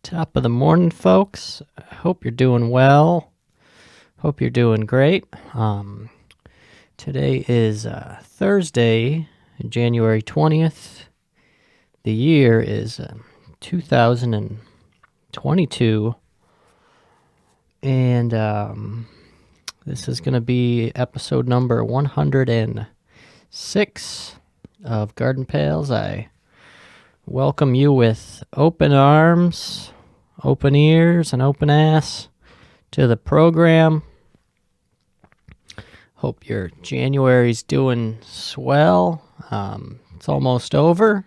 Top of the morning, folks. Hope you're doing well. Hope you're doing great. Today is Thursday, January 20th. The year is 2022. And this is going to be episode number 106 of Garden Pails. I welcome you with open arms, open ears, and open ass to the program. Hope your January's doing swell. It's almost over.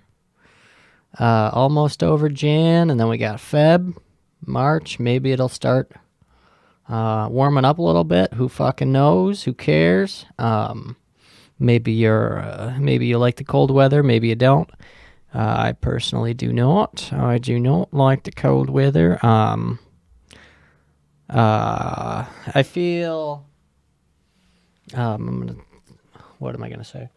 Almost over Jan, and then we got Feb, March. Maybe it'll start warming up a little bit. Who fucking knows? Who cares? Maybe you like the cold weather. Maybe you don't. I personally do not. I do not like the cold weather. I feel. What am I gonna say?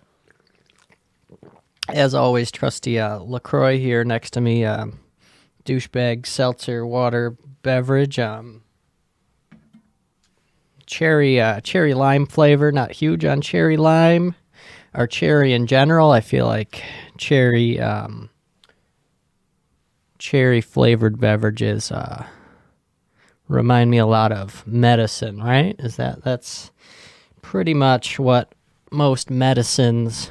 As always, trusty LaCroix here next to me. Douchebag seltzer water beverage. Cherry lime flavor. Not huge on cherry lime or cherry in general. I feel like cherry flavored beverages remind me a lot of medicine, right? That's pretty much what most medicines,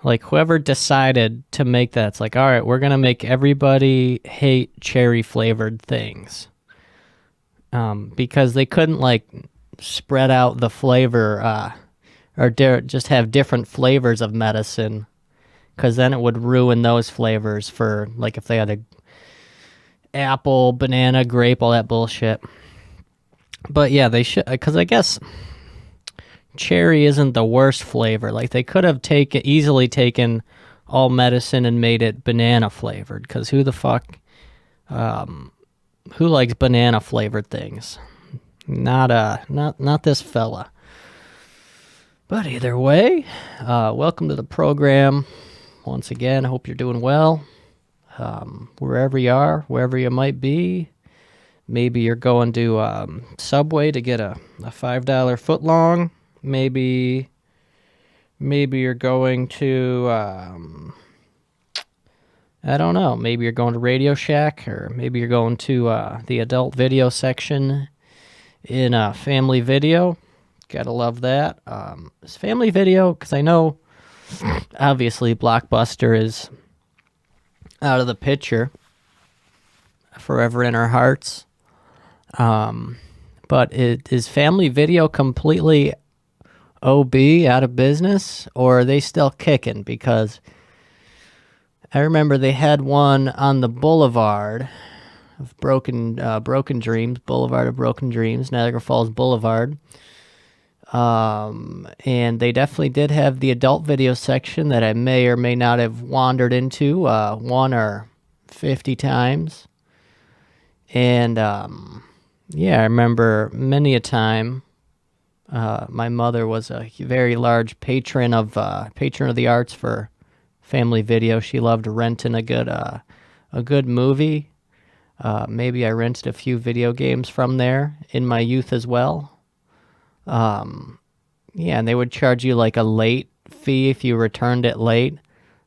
like whoever decided to make that, it's like, all right, we're gonna make everybody hate cherry flavored things, because they couldn't like spread out the flavor or just have different flavors of medicine, because then it would ruin those flavors for, like, if they had a apple, banana, grape, all that bullshit. But yeah, they should, because I guess cherry isn't the worst flavor. Like, they could have easily taken all medicine and made it banana flavored, because who the fuck, who likes banana flavored things? Not this fella. But either way, welcome to the program. Once again, I hope you're doing well. Wherever you are, wherever you might be. Maybe you're going to Subway to get a $5 footlong. Maybe you're going to, I don't know, maybe you're going to Radio Shack, or maybe you're going to the adult video section in Family Video. Gotta love that. It's Family Video, because I know, obviously, Blockbuster is out of the picture, forever in our hearts. But is Family Video completely OB, out of business, or are they still kicking? Because I remember they had one on the Boulevard of Broken Dreams, Boulevard of Broken Dreams, Niagara Falls Boulevard. And they definitely did have the adult video section that I may or may not have wandered into, 1 or 50 times. And, yeah, I remember many a time, my mother was a very large patron of the arts for Family Video. She loved renting a good movie. Maybe I rented a few video games from there in my youth as well. Yeah, and they would charge you like a late fee if you returned it late.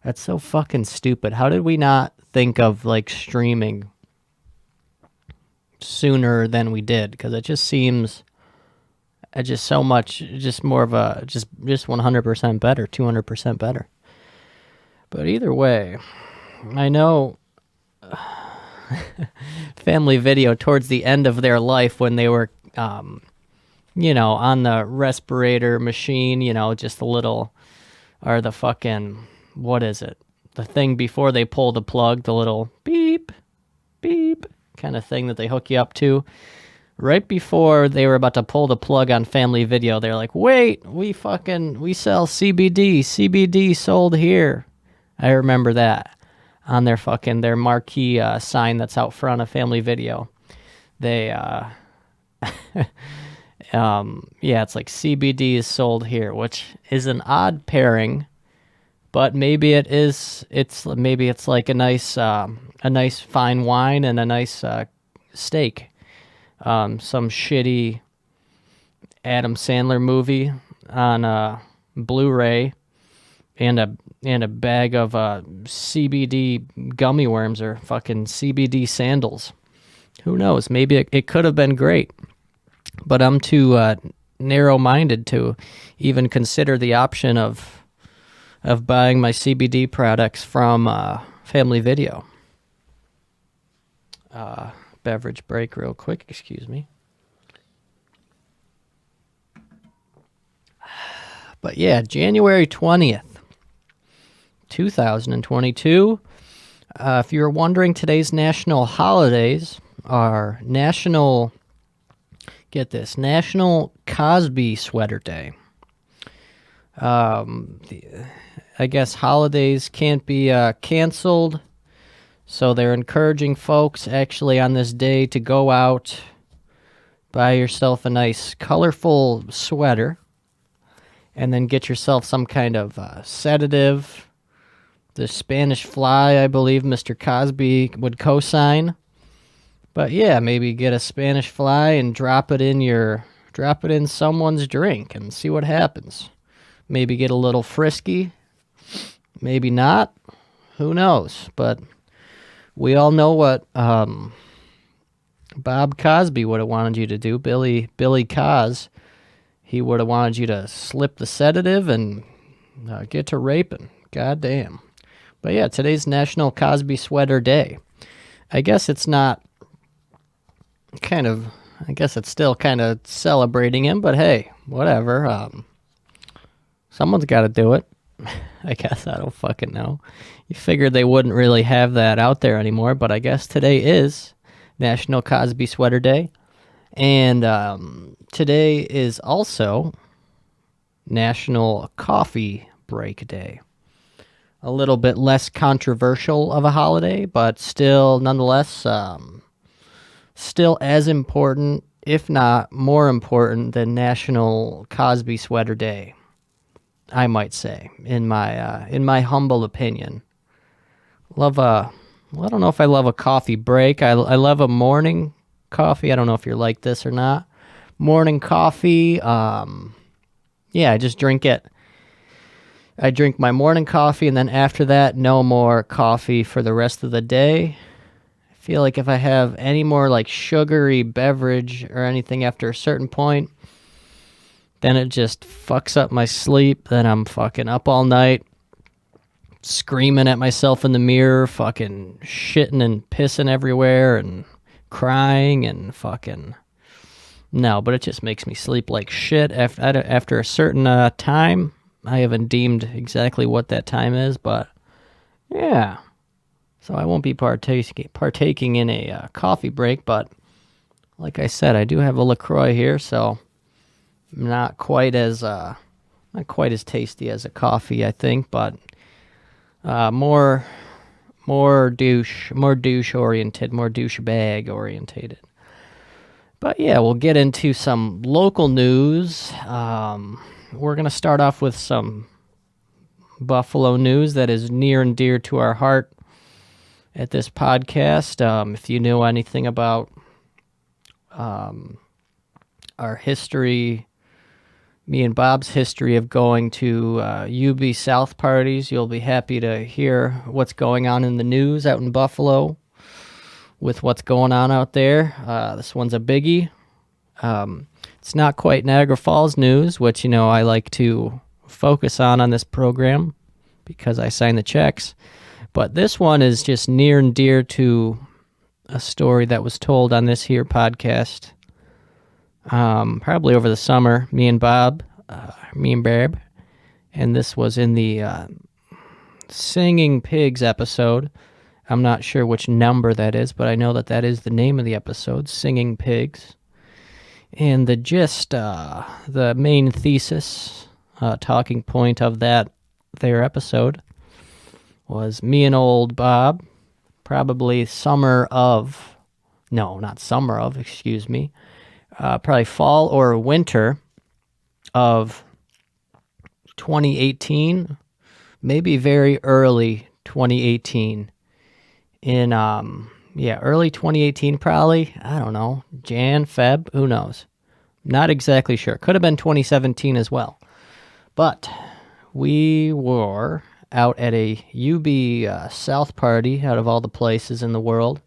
That's so fucking stupid. How did we not think of like streaming sooner than we did? Because it just seems just so much, just more of a, just 100% better, 200% better. But either way, I know Family Video towards the end of their life, when they were, on the respirator machine, just the little, or the fucking, what is it? The thing before they pull the plug, the little beep, beep kind of thing that they hook you up to. Right before they were about to pull the plug on Family Video, they're like, wait, we sell CBD. CBD sold here. I remember that on their marquee sign that's out front of Family Video. They, it's like CBD is sold here, which is an odd pairing but maybe it is. Maybe it's like a nice fine wine and a nice steak. Some shitty Adam Sandler movie on Blu-ray and a bag of CBD gummy worms or fucking CBD sandals. Who knows? Maybe it could have been great, but I'm too narrow-minded to even consider the option of buying my CBD products from Family Video. Beverage break real quick, excuse me. But yeah, January 20th, 2022. If you're wondering, today's national holidays are National Cosby Sweater Day. I guess holidays can't be canceled, so they're encouraging folks actually on this day to go out, buy yourself a nice colorful sweater, and then get yourself some kind of sedative. The Spanish fly, I believe Mr. Cosby would co-sign. But yeah, maybe get a Spanish fly and drop it in someone's drink and see what happens. Maybe get a little frisky. Maybe not. Who knows? But we all know what Bob Cosby would have wanted you to do. Billy Cos. He would have wanted you to slip the sedative and get to raping. Goddamn. But yeah, today's National Cosby Sweater Day. I guess it's not I guess it's still kind of celebrating him, but hey, whatever. Someone's got to do it. I guess I don't fucking know. You figured they wouldn't really have that out there anymore, but I guess today is National Cosby Sweater Day. And today is also National Coffee Break Day. A little bit less controversial of a holiday, but still, nonetheless, still as important, if not more important, than National Cosby Sweater Day, I might say, in my humble opinion. I don't know if I love a coffee break. I love a morning coffee. I don't know if you're like this or not. Morning coffee, I just drink it. I drink my morning coffee, and then after that, no more coffee for the rest of the day. I feel like if I have any more like sugary beverage or anything after a certain point, then it just fucks up my sleep. Then I'm fucking up all night, screaming at myself in the mirror, fucking shitting and pissing everywhere and crying and fucking... No, but it just makes me sleep like shit after a certain time. I haven't deemed exactly what that time is, but yeah. So I won't be partaking in a coffee break, but like I said, I do have a LaCroix here, so not quite as tasty as a coffee, I think, but more douche oriented, more douchebag orientated. But yeah, we'll get into some local news. We're going to start off with some Buffalo news that is near and dear to our heart at this podcast. If you know anything about our history, me and Bob's history of going to UB South parties, you'll be happy to hear what's going on in the news out in Buffalo with what's going on out there. This one's a biggie. It's not quite Niagara Falls news, which, I like to focus on this program because I sign the checks. But this one is just near and dear to a story that was told on this here podcast probably over the summer, me and Barb, and this was in the Singing Pigs episode. I'm not sure which number that is, but I know that is the name of the episode, Singing Pigs. And the gist, the main thesis, talking point of their episode was me and old Bob, probably probably fall or winter of 2018, maybe very early 2018. In early 2018 probably. I don't know. Jan, Feb, who knows? Not exactly sure. Could have been 2017 as well. But we were out at a UB South party out of all the places in the world.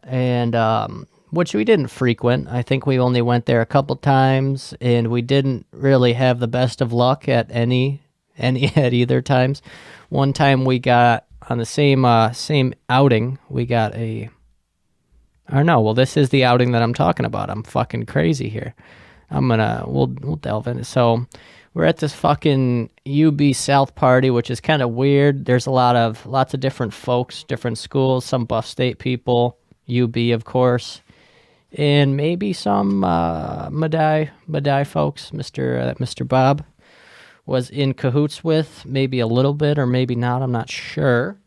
And which we didn't frequent. I think we only went there a couple times, and we didn't really have the best of luck at any at either times. One time we got on the same outing, we got a. Or no, well, this is the outing that I'm talking about. I'm fucking crazy here. We'll delve into. So we're at this fucking UB South party, which is kind of weird. There's lots of different folks, different schools, some Buff State people, UB of course, and maybe some Madai folks. Mr. Bob was in cahoots with, maybe a little bit or maybe not. I'm not sure.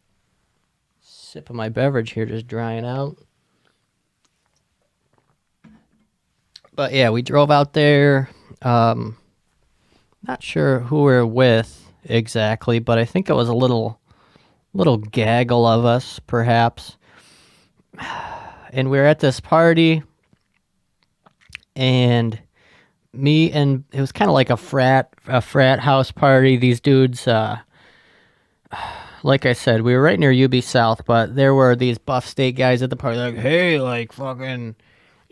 Sip of my beverage here, just drying out. But yeah, we drove out there. Not sure who we're with exactly, but I think it was a little gaggle of us, perhaps. And we were at this party, and it was kind of like a frat house party. These dudes, like I said, we were right near UB South, but there were these Buff State guys at the party, like, hey, like, fucking,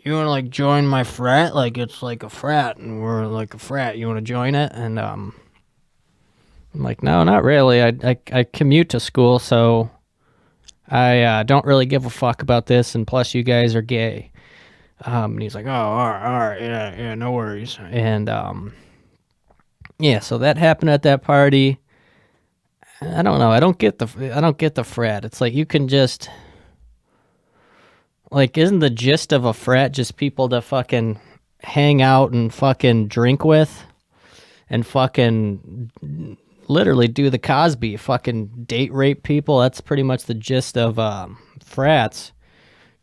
you want to, like, join my frat? Like, it's like a frat, and we're like a frat. You want to join it? And I'm like, no, not really. I commute to school, so I don't really give a fuck about this, and plus you guys are gay. And he's like, oh, all right, yeah, no worries. And yeah, so that happened at that party. I don't know. I don't get the frat. It's like you can just, like, isn't the gist of a frat just people to fucking hang out and fucking drink with and fucking literally do the Cosby, fucking date rape people? That's pretty much the gist of frats.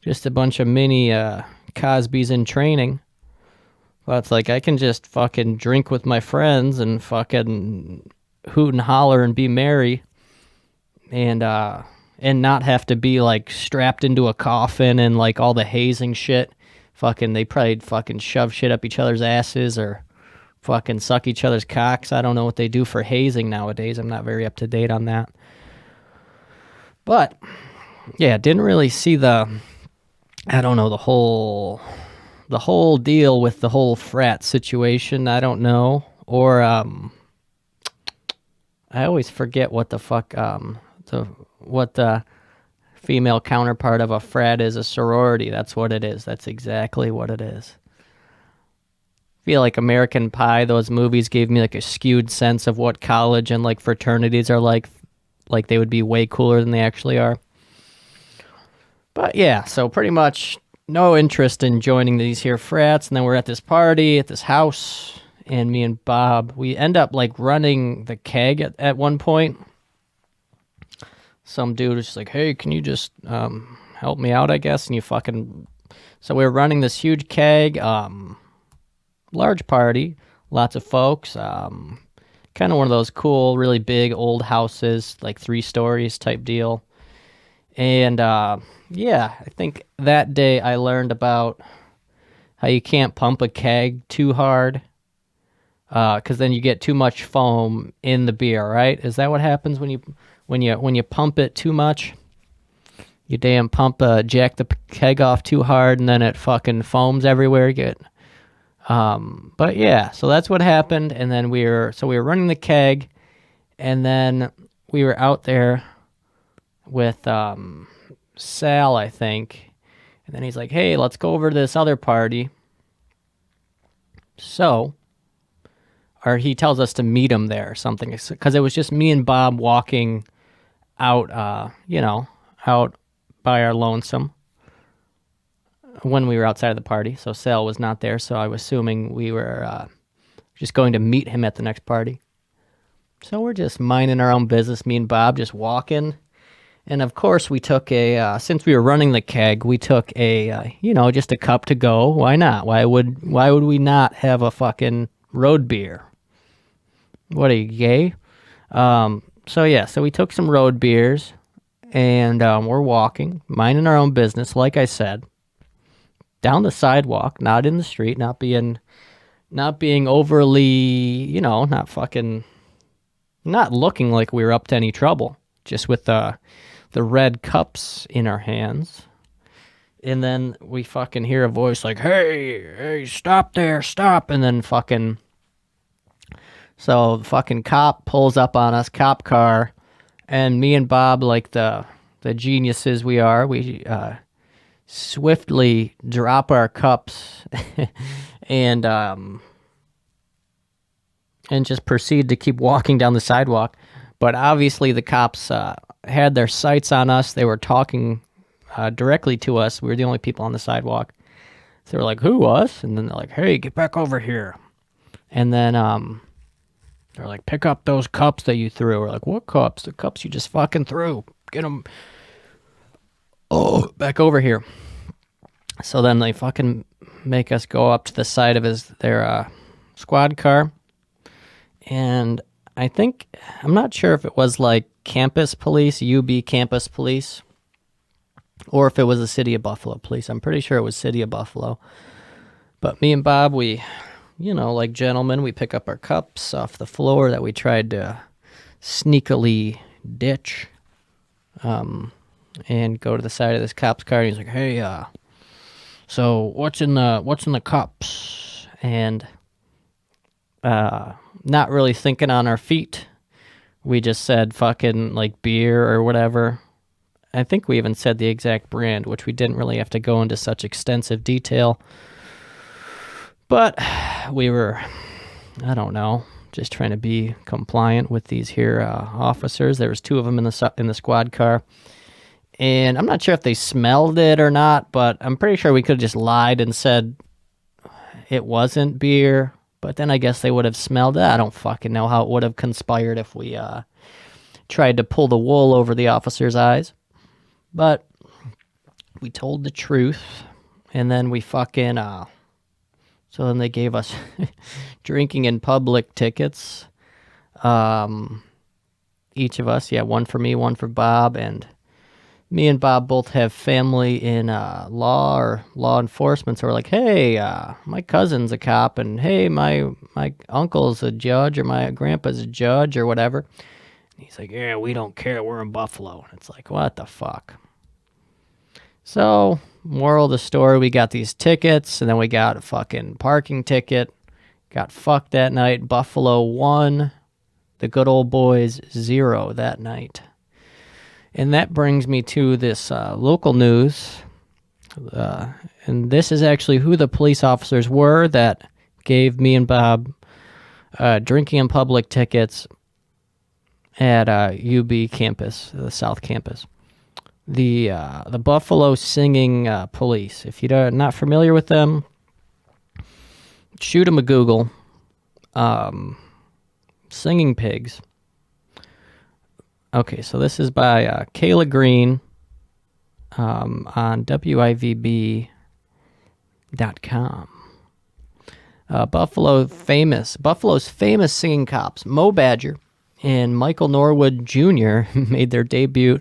Just a bunch of mini Cosbys in training. Well, it's like I can just fucking drink with my friends and fucking hoot and holler and be merry, and not have to be like strapped into a coffin and like all the hazing shit. Fucking, they probably fucking shove shit up each other's asses or fucking suck each other's cocks. I don't know what they do for hazing nowadays. I'm not very up to date on that. But yeah, didn't really see the whole deal with the whole frat situation. I don't know. Or I always forget what the fuck what the female counterpart of a frat is. A sorority. That's what it is. That's exactly what it is. I feel like American Pie, those movies gave me like a skewed sense of what college and like fraternities are like they would be way cooler than they actually are. But yeah, so pretty much no interest in joining these here frats. And then we're at this party at this house, and me and Bob, we end up like running the keg at one point. Some dude was just like, hey, can you just help me out, I guess? And so we were running this huge keg, large party, lots of folks, kind of one of those cool, really big old houses, like 3 stories type deal. And yeah, I think that day I learned about how you can't pump a keg too hard, because then you get too much foam in the beer, right? Is that what happens when you pump it too much? You damn jack the keg off too hard, and then it fucking foams everywhere. But yeah, so that's what happened. And then we were running the keg, and then we were out there with Sal, I think. And then he's like, hey, let's go over to this other party. Or he tells us to meet him there or something, because it was just me and Bob walking out, out by our lonesome when we were outside of the party. So Sal was not there, so I was assuming we were just going to meet him at the next party. So we're just minding our own business, me and Bob just walking. And of course we took since we were running the keg, we took just a cup to go. Why not? Why would we not have a fucking road beer? What, are you gay? So we took some road beers, and we're walking, minding our own business, like I said, down the sidewalk, not in the street, not being overly, not looking like we were up to any trouble, just with the red cups in our hands. And then we fucking hear a voice like, hey, stop there, stop. And then so the fucking cop pulls up on us, cop car, and me and Bob, like the geniuses we are, we swiftly drop our cups and just proceed to keep walking down the sidewalk. But obviously the cops had their sights on us. They were talking directly to us. We were the only people on the sidewalk. So they were like, who, us? And then they're like, hey, get back over here. And then they're like, pick up those cups that you threw. We're like, what cups? The cups you just fucking threw. Get them. Oh, back over here. So then they fucking make us go up to the side of their squad car. And I'm not sure if it was like campus police, UB campus police, or if it was the City of Buffalo police. I'm pretty sure it was City of Buffalo. But me and Bob, we, like gentlemen, we pick up our cups off the floor that we tried to sneakily ditch, and go to the side of this cop's car. And he's like, hey, so what's in the cups? And not really thinking on our feet, we just said fucking like beer or whatever. I think we even said the exact brand, which we didn't really have to go into such extensive detail. But we were, I don't know, just trying to be compliant with these here officers. There was two of them in the squad car. And I'm not sure if they smelled it or not, but I'm pretty sure we could have just lied and said it wasn't beer. But then I guess they would have smelled it. I don't fucking know how it would have conspired if we tried to pull the wool over the officers' eyes. But we told the truth, and then we fucking, so then they gave us drinking in public tickets. Each of us, one for me, one for Bob, and me and Bob both have family in law or law enforcement, so we're like, hey, my cousin's a cop, and hey, my uncle's a judge, or my grandpa's a judge, or whatever. And he's like, yeah, we don't care, we're in Buffalo. And it's like, what the fuck? So, moral of the story, we got these tickets, and then we got a fucking parking ticket, got fucked that night. Buffalo won, the good old boys 0 that night. And that brings me to this local news. And this is actually who the police officers were that gave me and Bob drinking in public tickets at UB campus, the South Campus. The Buffalo Singing Police. If you're not familiar with them, shoot them a Google. Singing Pigs. Okay, so this is by Kayla Green on WIVB.com. Buffalo's famous singing cops, Mo Badger and Michael Norwood Jr. made their debut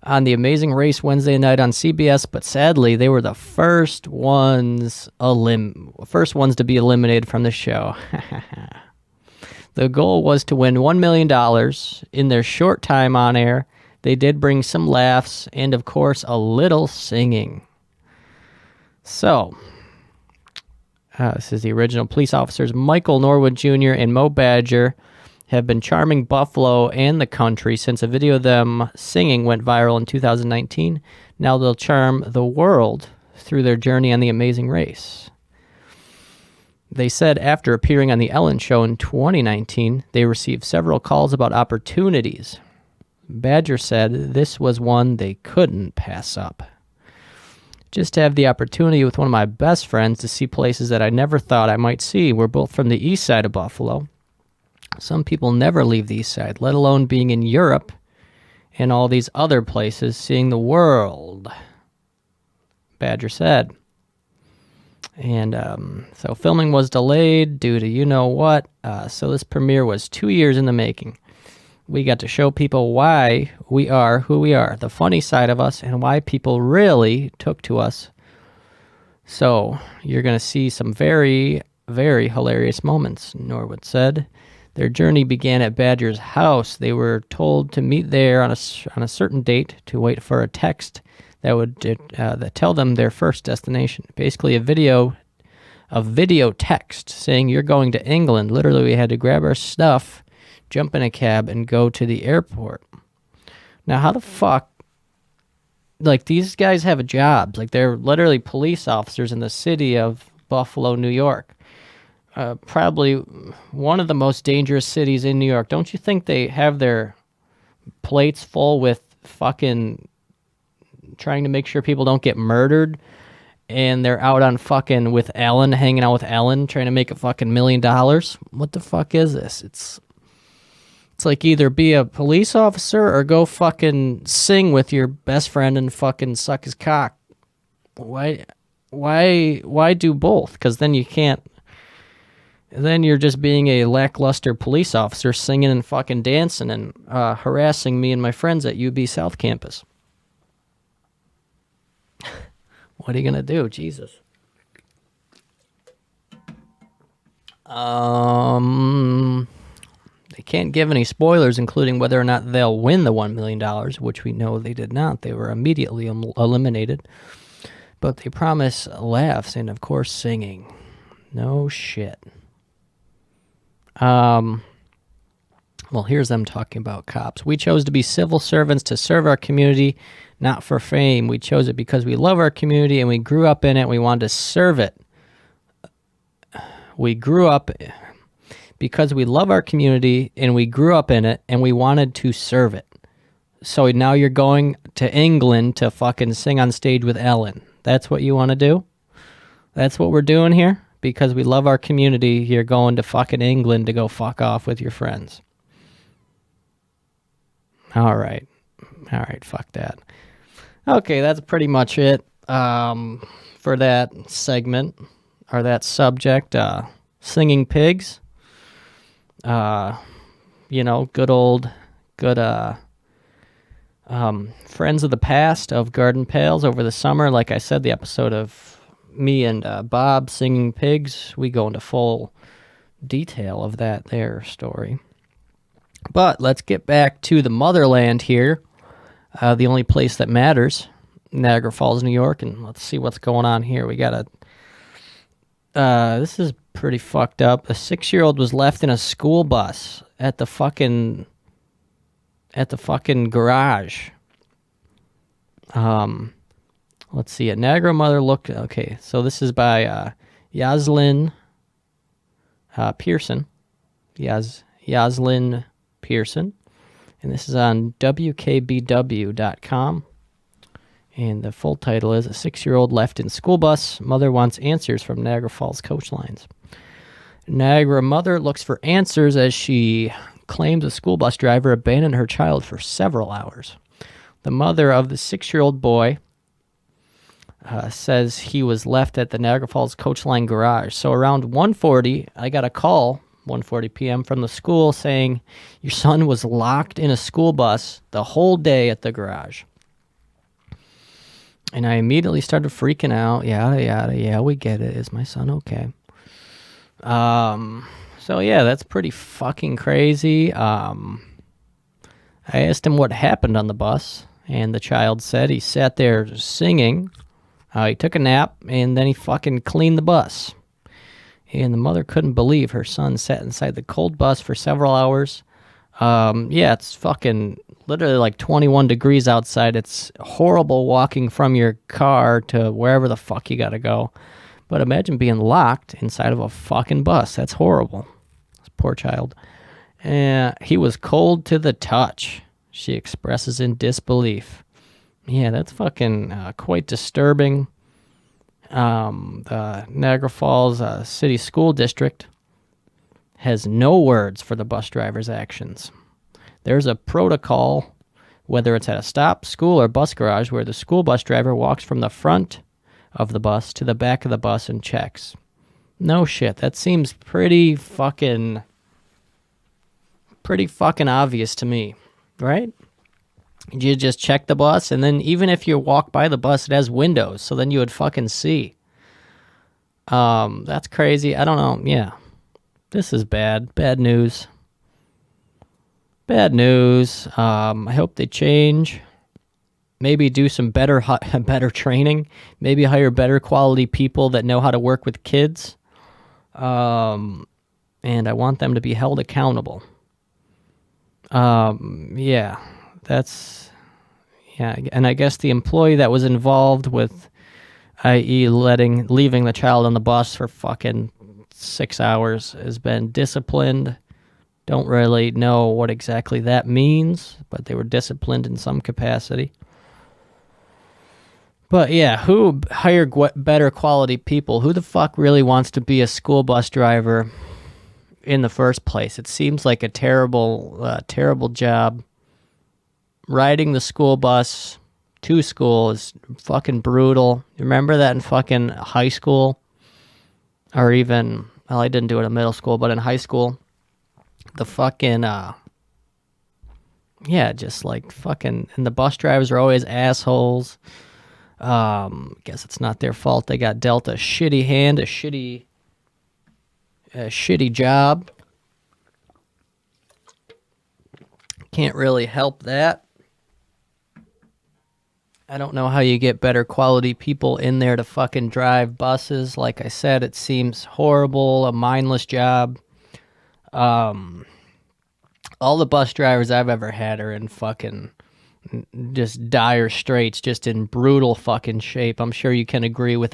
on The Amazing Race Wednesday night on CBS, but sadly, they were the first ones to be eliminated from the show. The goal was to win $1 million. In their short time on air, they did bring some laughs and, of course, a little singing. So, this is the original police officers. Michael Norwood Jr. and Mo Badger have been charming Buffalo and the country since a video of them singing went viral in 2019. Now they'll charm the world through their journey on The Amazing Race. They said after appearing on The Ellen Show in 2019, they received several calls about opportunities. Badger said this was one they couldn't pass up. Just to have the opportunity with one of my best friends to see places that I never thought I might see. We're both from the east side of Buffalo. Some people never leave the east side, let alone being in Europe and all these other places, seeing the world, Badger said. And so filming was delayed due to you-know-what. So this premiere was 2 years in the making. We got to show people why we are who we are, the funny side of us, and why people really took to us. So you're going to see some very, very hilarious moments, Norwood said. Their journey began at Badger's house. They were told to meet there on a certain date to wait for a text that would that tell them their first destination. Basically, a video text saying you're going to England. Literally, we had to grab our stuff, jump in a cab, and go to the airport. Now, how the fuck? Like, these guys have a job. Like, they're literally police officers in the city of Buffalo, New York. Probably one of the most dangerous cities in New York. Don't you think they have their plates full with fucking trying to make sure people don't get murdered? And they're out on fucking with Ellen, hanging out with Ellen, trying to make a fucking $1 million. What the fuck is this? It's like either be a police officer or go fucking sing with your best friend and fucking suck his cock. Why do both? Because then you can't. Then you're just being a lackluster police officer, singing and fucking dancing and harassing me and my friends at UB South Campus. What are you gonna do? Jesus. They can't give any spoilers, including whether or not they'll win the $1 million, which we know they did not. They were immediately eliminated. But they promise laughs and, of course, singing. No shit. Well, here's them talking about cops. We chose to be civil servants to serve our community, not for fame. We chose it because we love our community and we grew up in it and we wanted to serve it. We grew up because we love our community and we grew up in it and we wanted to serve it. So now you're going to England to fucking sing on stage with Ellen. That's what you want to do? That's what we're doing here? Because we love our community, you're going to fucking England to go fuck off with your friends. All right, fuck that. Okay, that's pretty much it for that segment, or that subject, singing pigs. Good friends of the past of Garden Pails over the summer. Like I said, the episode of me and Bob singing pigs, we go into full detail of their story. But let's get back to the motherland here, the only place that matters, Niagara Falls, New York, and let's see what's going on here. We got this is pretty fucked up. A 6-year-old was left in a school bus at the fucking garage. Let's see. A Niagara mother looked. Okay, so this is by Yaslyn Pearson. Yaslyn Pearson. And this is on WKBW.com. And the full title is, A 6-year-old left in school bus. Mother wants answers from Niagara Falls coach lines. Niagara mother looks for answers as she claims a school bus driver abandoned her child for several hours. The mother of the 6-year-old boy says he was left at the Niagara Falls coach line garage. So around 1:40, I got a call, 1:40 p.m. from the school saying your son was locked in a school bus the whole day at the garage. And I immediately started freaking out. Yada, yada, yeah, we get it. Is my son okay? So yeah, that's pretty fucking crazy. I asked him what happened on the bus, and the child said he sat there singing. He took a nap, and then he fucking cleaned the bus. And the mother couldn't believe her son sat inside the cold bus for several hours. Yeah, it's fucking literally like 21 degrees outside. It's horrible walking from your car to wherever the fuck you gotta go. But imagine being locked inside of a fucking bus. That's horrible. This poor child. He was cold to the touch, she expresses in disbelief. Yeah, that's fucking quite disturbing. The Niagara Falls City School District has no words for the bus driver's actions. There's a protocol, whether it's at a stop, school, or bus garage, where the school bus driver walks from the front of the bus to the back of the bus and checks. No shit, that seems pretty fucking pretty fucking obvious to me, right? You just check the bus, and then even if you walk by the bus, it has windows, so then you would fucking see. That's crazy. I don't know. Yeah, this is bad. Bad news. Bad news. I hope they change. Maybe do some better training. Maybe hire better quality people that know how to work with kids. And I want them to be held accountable. Yeah, and I guess the employee that was involved with, i.e., leaving the child on the bus for fucking 6 hours, has been disciplined. Don't really know what exactly that means, but they were disciplined in some capacity. But yeah, who hired better quality people? Who the fuck really wants to be a school bus driver in the first place? It seems like a terrible job. Riding the school bus to school is fucking brutal. Remember that in fucking high school? Or even, well, I didn't do it in middle school, but in high school, the fucking, just like fucking, and the bus drivers are always assholes. Guess it's not their fault. They got dealt a shitty hand, a shitty job. Can't really help that. I don't know how you get better quality people in there to fucking drive buses. Like I said, it seems horrible, a mindless job. All the bus drivers I've ever had are in fucking just dire straits, just in brutal fucking shape. I'm sure you can agree with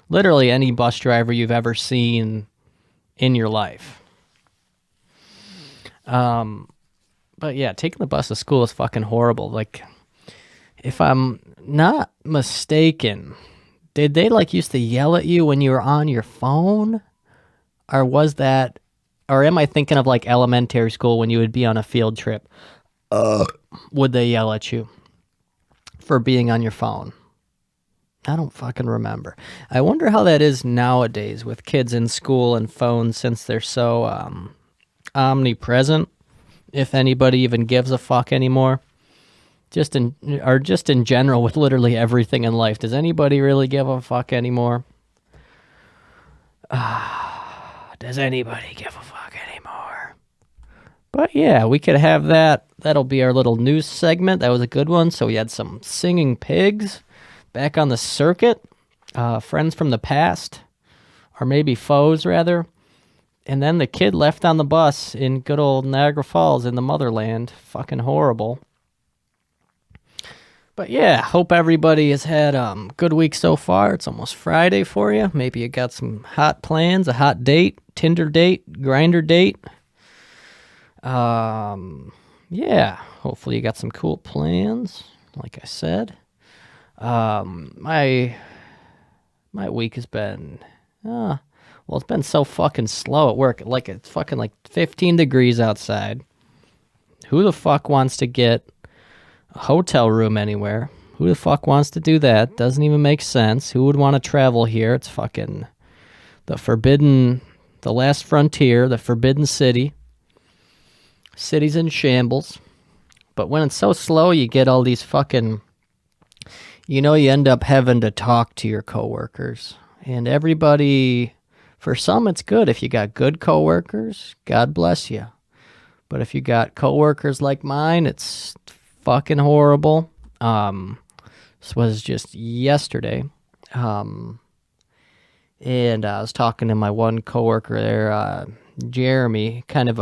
literally any bus driver you've ever seen in your life. But yeah, taking the bus to school is fucking horrible. Like, if I'm not mistaken, did they like used to yell at you when you were on your phone? Or am I thinking of like elementary school when you would be on a field trip? Would they yell at you for being on your phone? I don't fucking remember. I wonder how that is nowadays with kids in school and phones, since they're so omnipresent. If anybody even gives a fuck anymore. Just in general with literally everything in life. Does anybody really give a fuck anymore? Does anybody give a fuck anymore? But yeah, we could have that. That'll be our little news segment. That was a good one. So we had some singing pigs back on the circuit. Friends from the past. Or maybe foes, rather. And then the kid left on the bus in good old Niagara Falls in the motherland. Fucking horrible. But yeah, hope everybody has had a good week so far. It's almost Friday for you. Maybe you got some hot plans, a hot date, Tinder date, Grindr date. Yeah, hopefully you got some cool plans, like I said. My week has been, it's been so fucking slow at work. Like, it's fucking like 15 degrees outside. Who the fuck wants to get a hotel room anywhere? Who the fuck wants to do that? Doesn't even make sense. Who would want to travel here? It's fucking the last frontier, the forbidden city. City's in shambles. But when it's so slow, you get all these fucking, you end up having to talk to your coworkers. And everybody, for some it's good. If you got good coworkers, God bless you. But if you got coworkers like mine, it's fucking horrible. This was just yesterday. And I was talking to my one coworker there, Jeremy, kind of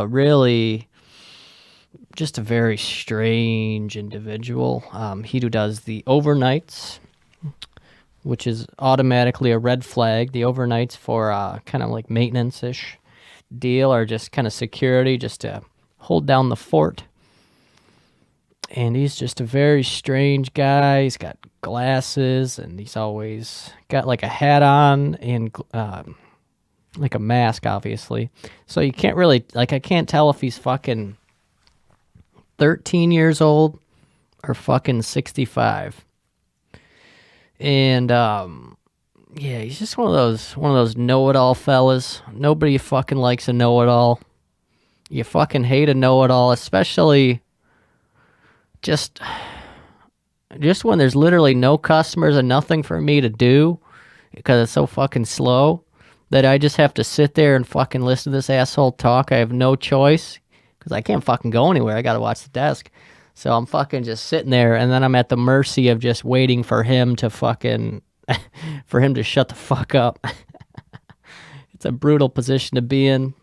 just a very strange individual. He does the overnights, which is automatically a red flag. The overnights for kind of like maintenance-ish deal, or just kind of security, just to hold down the fort. And he's just a very strange guy. He's got glasses, and he's always got like a hat on and like a mask, obviously. So you can't really, I can't tell if he's fucking 13 years old or fucking 65. And he's just one of those know-it-all fellas. Nobody fucking likes a know-it-all. You fucking hate a know-it-all, especially just when there's literally no customers and nothing for me to do because it's so fucking slow that I just have to sit there and fucking listen to this asshole talk. I have no choice because I can't fucking go anywhere. I gotta watch the desk. So I'm fucking just sitting there, and then I'm at the mercy of just waiting for him to fucking for him to shut the fuck up. It's a brutal position to be in.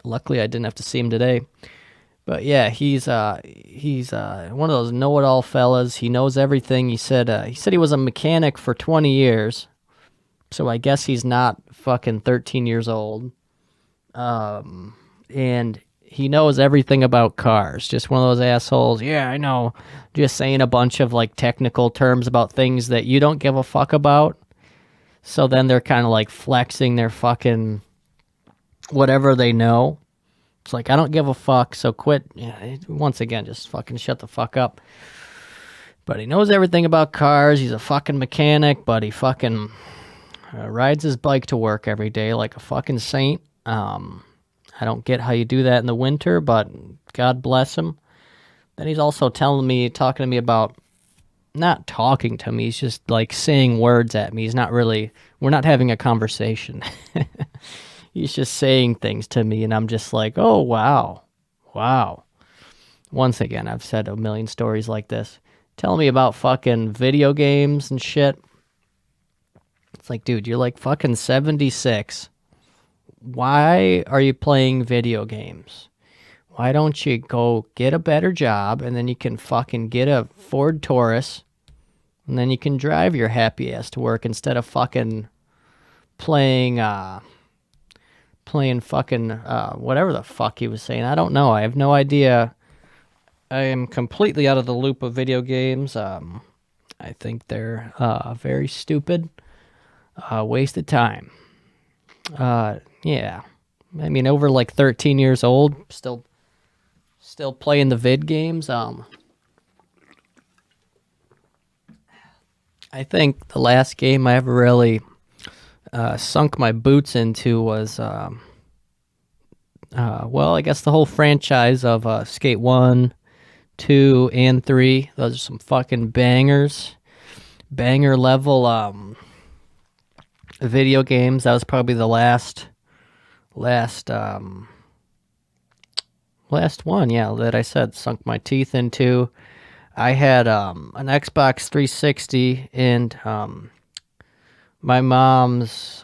Luckily, I didn't have to see him today. But yeah, he's one of those know-it-all fellas. He knows everything. He said he was a mechanic for 20 years. So I guess he's not fucking 13 years old. And he knows everything about cars. Just one of those assholes. Yeah, I know. Just saying a bunch of like technical terms about things that you don't give a fuck about. So then they're kind of like flexing their fucking whatever they know. It's like, I don't give a fuck, so quit. Yeah, once again, just fucking shut the fuck up. But he knows everything about cars. He's a fucking mechanic, but he fucking rides his bike to work every day like a fucking saint. I don't get how you do that in the winter, but God bless him. Then he's also talking to me about, not talking to me, he's just like saying words at me. He's not really, we're not having a conversation. He's just saying things to me, and I'm just like, oh, wow. Wow. Once again, I've said a million stories like this. Tell me about fucking video games and shit. It's like, dude, you're like fucking 76. Why are you playing video games? Why don't you go get a better job, and then you can fucking get a Ford Taurus, and then you can drive your happy ass to work instead of fucking playing fucking whatever the fuck he was saying. I don't know. I have no idea. I am completely out of the loop of video games. I think they're very stupid. Waste of time. Yeah. I mean, over like 13 years old, still playing the vid games. I think the last game I ever really sunk my boots into was, well, I guess the whole franchise of Skate 1, 2, and 3. Those are some fucking bangers. Banger level video games. That was probably the last one, yeah, that I said sunk my teeth into. I had an Xbox 360, and my mom's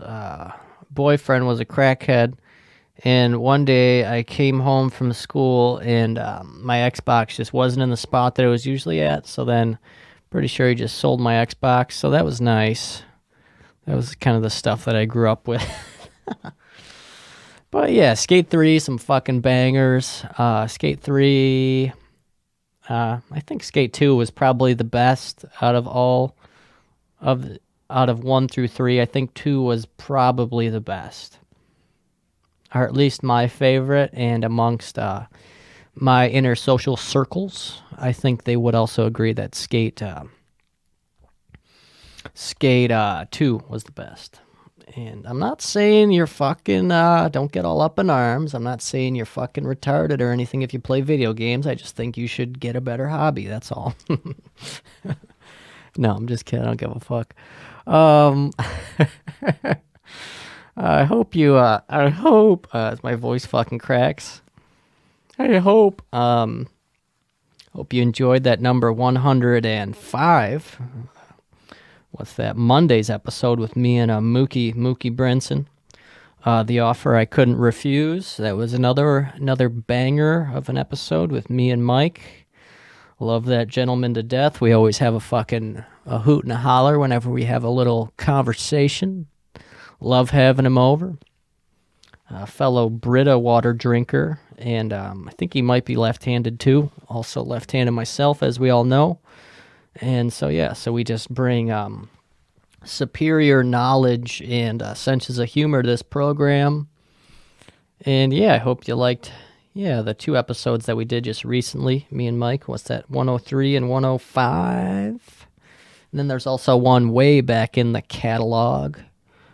boyfriend was a crackhead, and one day I came home from school, and my Xbox just wasn't in the spot that it was usually at, so then pretty sure he just sold my Xbox, so that was nice. That was kind of the stuff that I grew up with. But yeah, Skate 3, some fucking bangers. Skate 3, I think Skate 2 was probably the best out of 1 through 3. I think 2 was probably the best, or at least my favorite. And amongst my inner social circles, I think they would also agree that Skate 2 was the best. And I'm not saying you're fucking, don't get all up in arms. I'm not saying you're fucking retarded or anything if you play video games. I just think you should get a better hobby, that's all. No, I'm just kidding. I don't give a fuck. I hope as my voice fucking cracks, I hope you enjoyed that number 105. What's that? Monday's episode with me and Mookie Brenson. The Offer I Couldn't Refuse. That was another banger of an episode with me and Mike. Love that gentleman to death. We always have a hoot and a holler whenever we have a little conversation. Love having him over. A fellow Brita water drinker, and I think he might be left-handed too. Also left-handed myself, as we all know. And so, yeah, we just bring superior knowledge and senses of humor to this program. And, yeah, I hope you liked, the 2 episodes that we did just recently, me and Mike. What's that, 103 and 105? And then there's also one way back in the catalog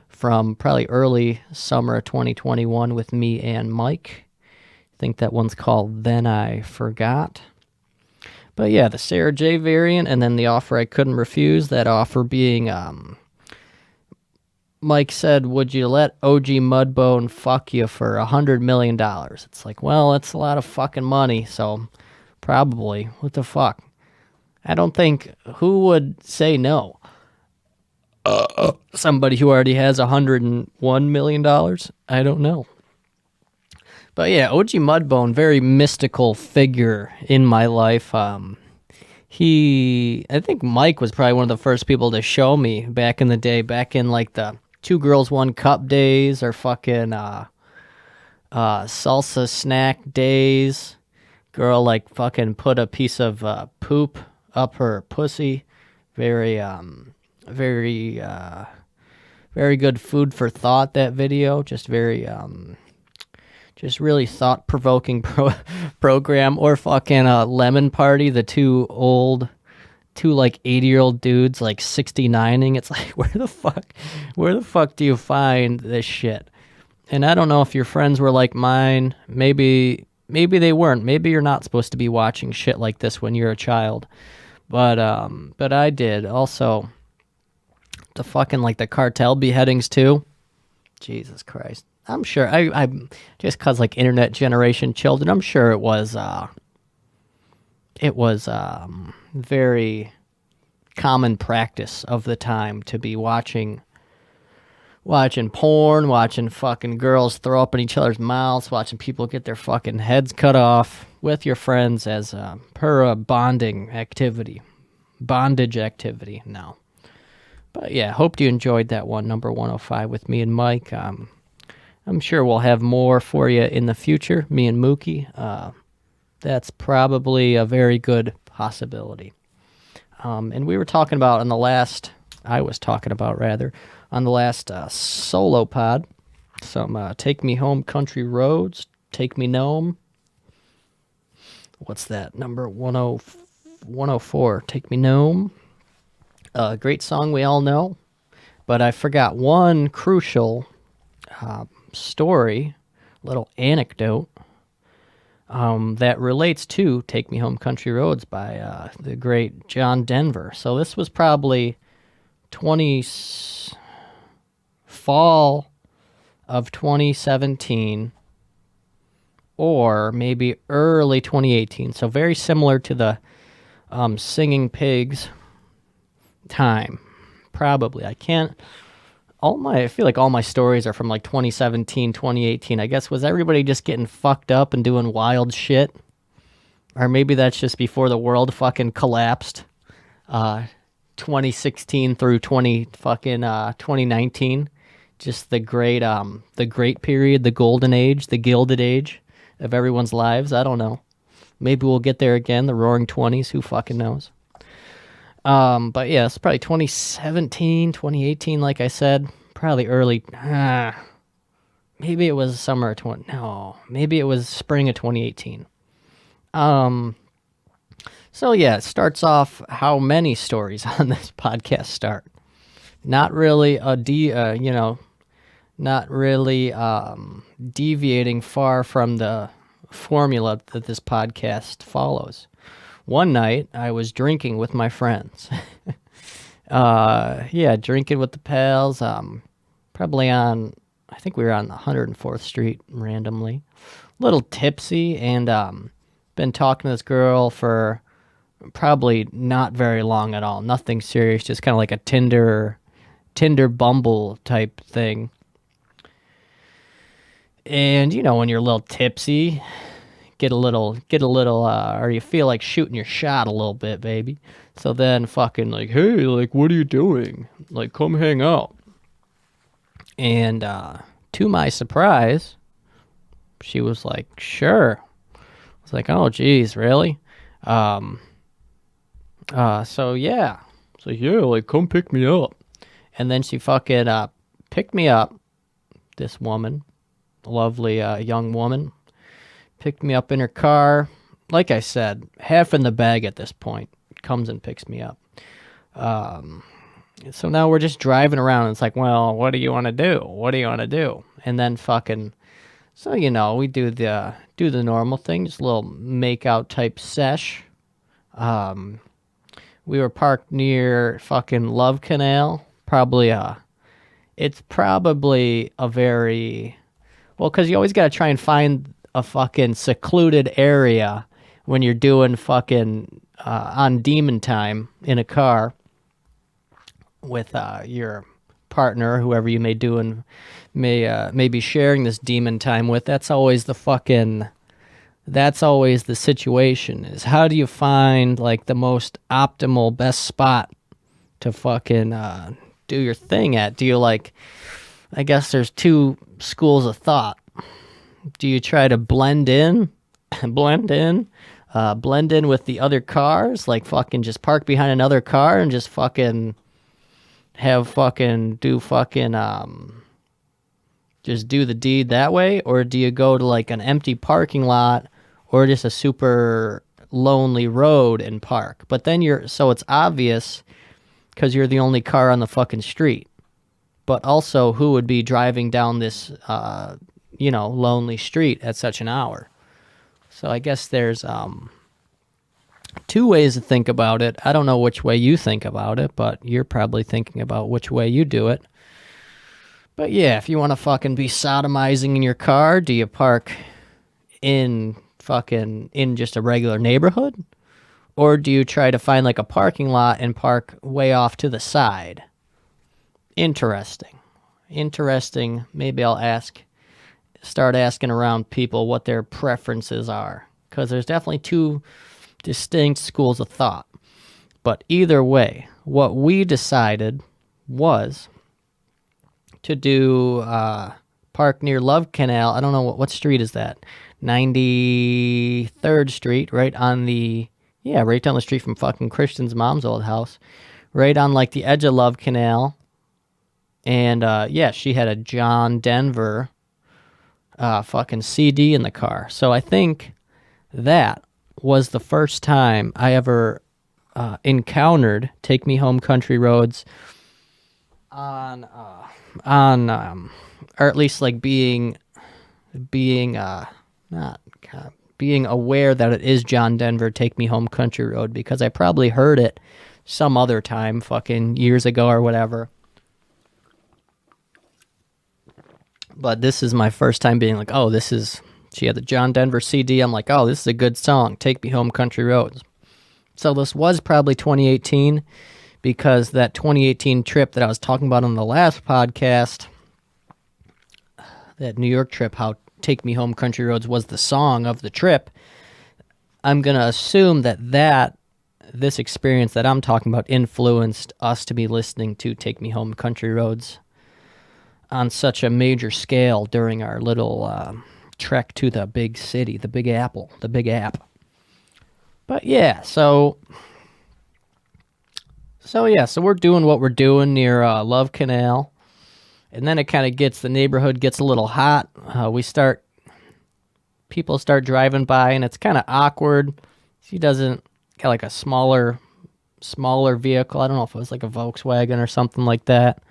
from probably early summer of 2021 with me and Mike. think that one's called Then I Forgot. But yeah, the Sarah J variant, and then the offer I couldn't refuse, that offer being, Mike said, would you let OG Mudbone fuck you for $100 million? It's like, well, it's a lot of fucking money, so probably. What the fuck? I don't think, who would say no? Somebody who already has $101 million? I don't know. But yeah, OG Mudbone, very mystical figure in my life. I think Mike was probably one of the first people to show me back in the day, back in like the Two Girls, One Cup days, or fucking salsa snack days. Girl like fucking put a piece of poop up her pussy. Very, very, very good food for thought, that video. Just very, just really thought-provoking program. Or fucking Lemon Party, the two like 80-year-old dudes like 69ing. It's like, where the fuck do you find this shit? And I don't know if your friends were like mine. Maybe they weren't. Maybe you're not supposed to be watching shit like this when you're a child. But I did. Also, the fucking like the cartel beheadings too. Jesus Christ. I'm sure I just cause like internet generation children, I'm sure it was very common practice of the time to be watching porn, watching fucking girls throw up in each other's mouths, watching people get their fucking heads cut off with your friends as per a bondage activity now. But yeah, hope you enjoyed that one, number 105 with me and Mike. I'm sure we'll have more for you in the future, me and Mookie. That's probably a very good possibility. And we were talking about on the last solo pod, some Take Me Home Country Roads, Take Me Gnome. What's that? Number 104, Take Me Gnome. Great song we all know, but I forgot one crucial story, little anecdote, that relates to Take Me Home Country Roads by the great John Denver. So this was probably fall of 2017 or maybe early 2018. So very similar to the Singing Pigs time. Probably. I feel like all my stories are from like 2017, 2018. I guess, was everybody just getting fucked up and doing wild shit? Or maybe that's just before the world fucking collapsed. 2016 through 2019. Just the great period, the golden age, the gilded age of everyone's lives. I don't know. Maybe we'll get there again, the roaring 20s, who fucking knows. But yeah, it's probably 2017, 2018, like I said. Probably early. Maybe it was summer of maybe it was spring of 2018. So yeah, it starts off how many stories on this podcast start. Not really deviating far from the formula that this podcast follows. One night, I was drinking with my friends. Drinking with the pals. Probably I think we were on 104th Street randomly. A little tipsy, and been talking to this girl for probably not very long at all. Nothing serious, just kind of like a Tinder Bumble type thing. And when you're a little tipsy, get a little, or you feel like shooting your shot a little bit, baby. So then fucking like, hey, like, what are you doing? Like, come hang out. And to my surprise, she was like, sure. I was like, oh, geez, really? So yeah. So yeah, like, come pick me up. And then she fucking picked me up, this woman, lovely young woman, picked me up in her car. Like I said, half in the bag at this point. Comes and picks me up. So now we're just driving around. And it's like, well, what do you want to do? What do you want to do? And then fucking So we do the normal thing, just a little make out type sesh. Um, we were parked near fucking Love Canal. It's probably a very well, because you always got to try and find a fucking secluded area when you're doing fucking on demon time in a car with your partner, whoever you may be sharing this demon time with. That's always the situation, is how do you find like the most optimal best spot to fucking do your thing at? Do you like, I guess there's two schools of thought. Do you try to blend in blend in with the other cars, like fucking just park behind another car and just fucking have fucking do fucking just do the deed that way? Or do you go to like an empty parking lot or just a super lonely road and park? But then so it's obvious because you're the only car on the fucking street. But also, who would be driving down this lonely street at such an hour? So I guess there's two ways to think about it. I don't know which way you think about it, but you're probably thinking about which way you do it. But yeah, if you want to fucking be sodomizing in your car, do you park in just a regular neighborhood? Or do you try to find like a parking lot and park way off to the side? Interesting. Maybe I'll start asking around people what their preferences are, because there's definitely two distinct schools of thought. But either way, what we decided was to do park near Love Canal. I don't know what street is that. 93rd Street, right down the street from fucking Christian's mom's old house, right on like the edge of Love Canal. And she had a John Denver fucking CD in the car. So I think that was the first time I ever encountered "Take Me Home, Country Roads" on or at least like being not being aware that it is John Denver, "Take Me Home, Country Road," because I probably heard it some other time, fucking years ago or whatever. But this is my first time being like, oh, she had the John Denver CD. I'm like, oh, this is a good song, "Take Me Home, Country Roads." So this was probably 2018, because that 2018 trip that I was talking about on the last podcast, that New York trip, how "Take Me Home, Country Roads" was the song of the trip. I'm going to assume that this experience that I'm talking about influenced us to be listening to "Take Me Home, Country Roads" on such a major scale during our little trek to the big city, the Big Apple, the Big App. But yeah, so we're doing what we're doing near Love Canal, and then the neighborhood gets a little hot. People start driving by, and it's kind of awkward. She doesn't got like a smaller vehicle. I don't know if it was like a Volkswagen or something like that.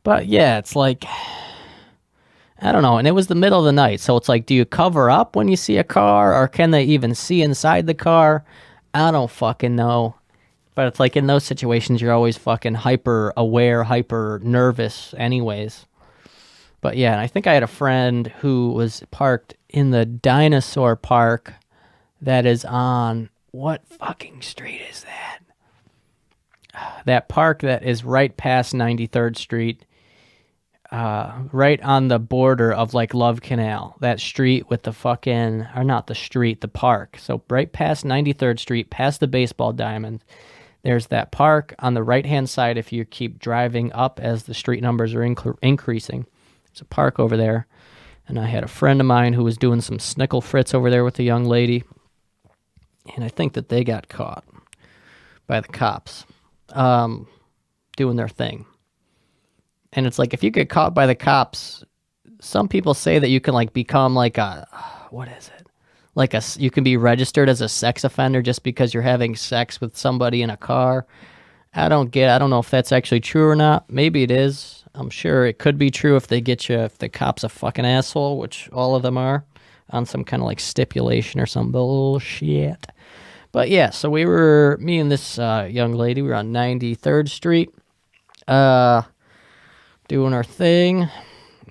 But yeah, it's like, I don't know. And it was the middle of the night. So it's like, do you cover up when you see a car, or can they even see inside the car? I don't fucking know. But it's like in those situations, you're always fucking hyper aware, hyper nervous anyways. But yeah, and I think I had a friend who was parked in the dinosaur park that is on, what fucking street is that? That park that is right past 93rd Street. Right on the border of like Love Canal, that street with the fucking, or not the street, the park. So right past 93rd Street, past the baseball diamond, there's that park on the right-hand side if you keep driving up as the street numbers are increasing. There's a park over there. And I had a friend of mine who was doing some snickle fritz over there with a young lady. And I think that they got caught by the cops doing their thing. And it's like, if you get caught by the cops, some people say that you can like become like what is it? Like you can be registered as a sex offender just because you're having sex with somebody in a car. I don't know if that's actually true or not. Maybe it is. I'm sure it could be true if if the cop's a fucking asshole, which all of them are, on some kind of like stipulation or some bullshit. But yeah, so me and this young lady, we were on 93rd Street, doing our thing.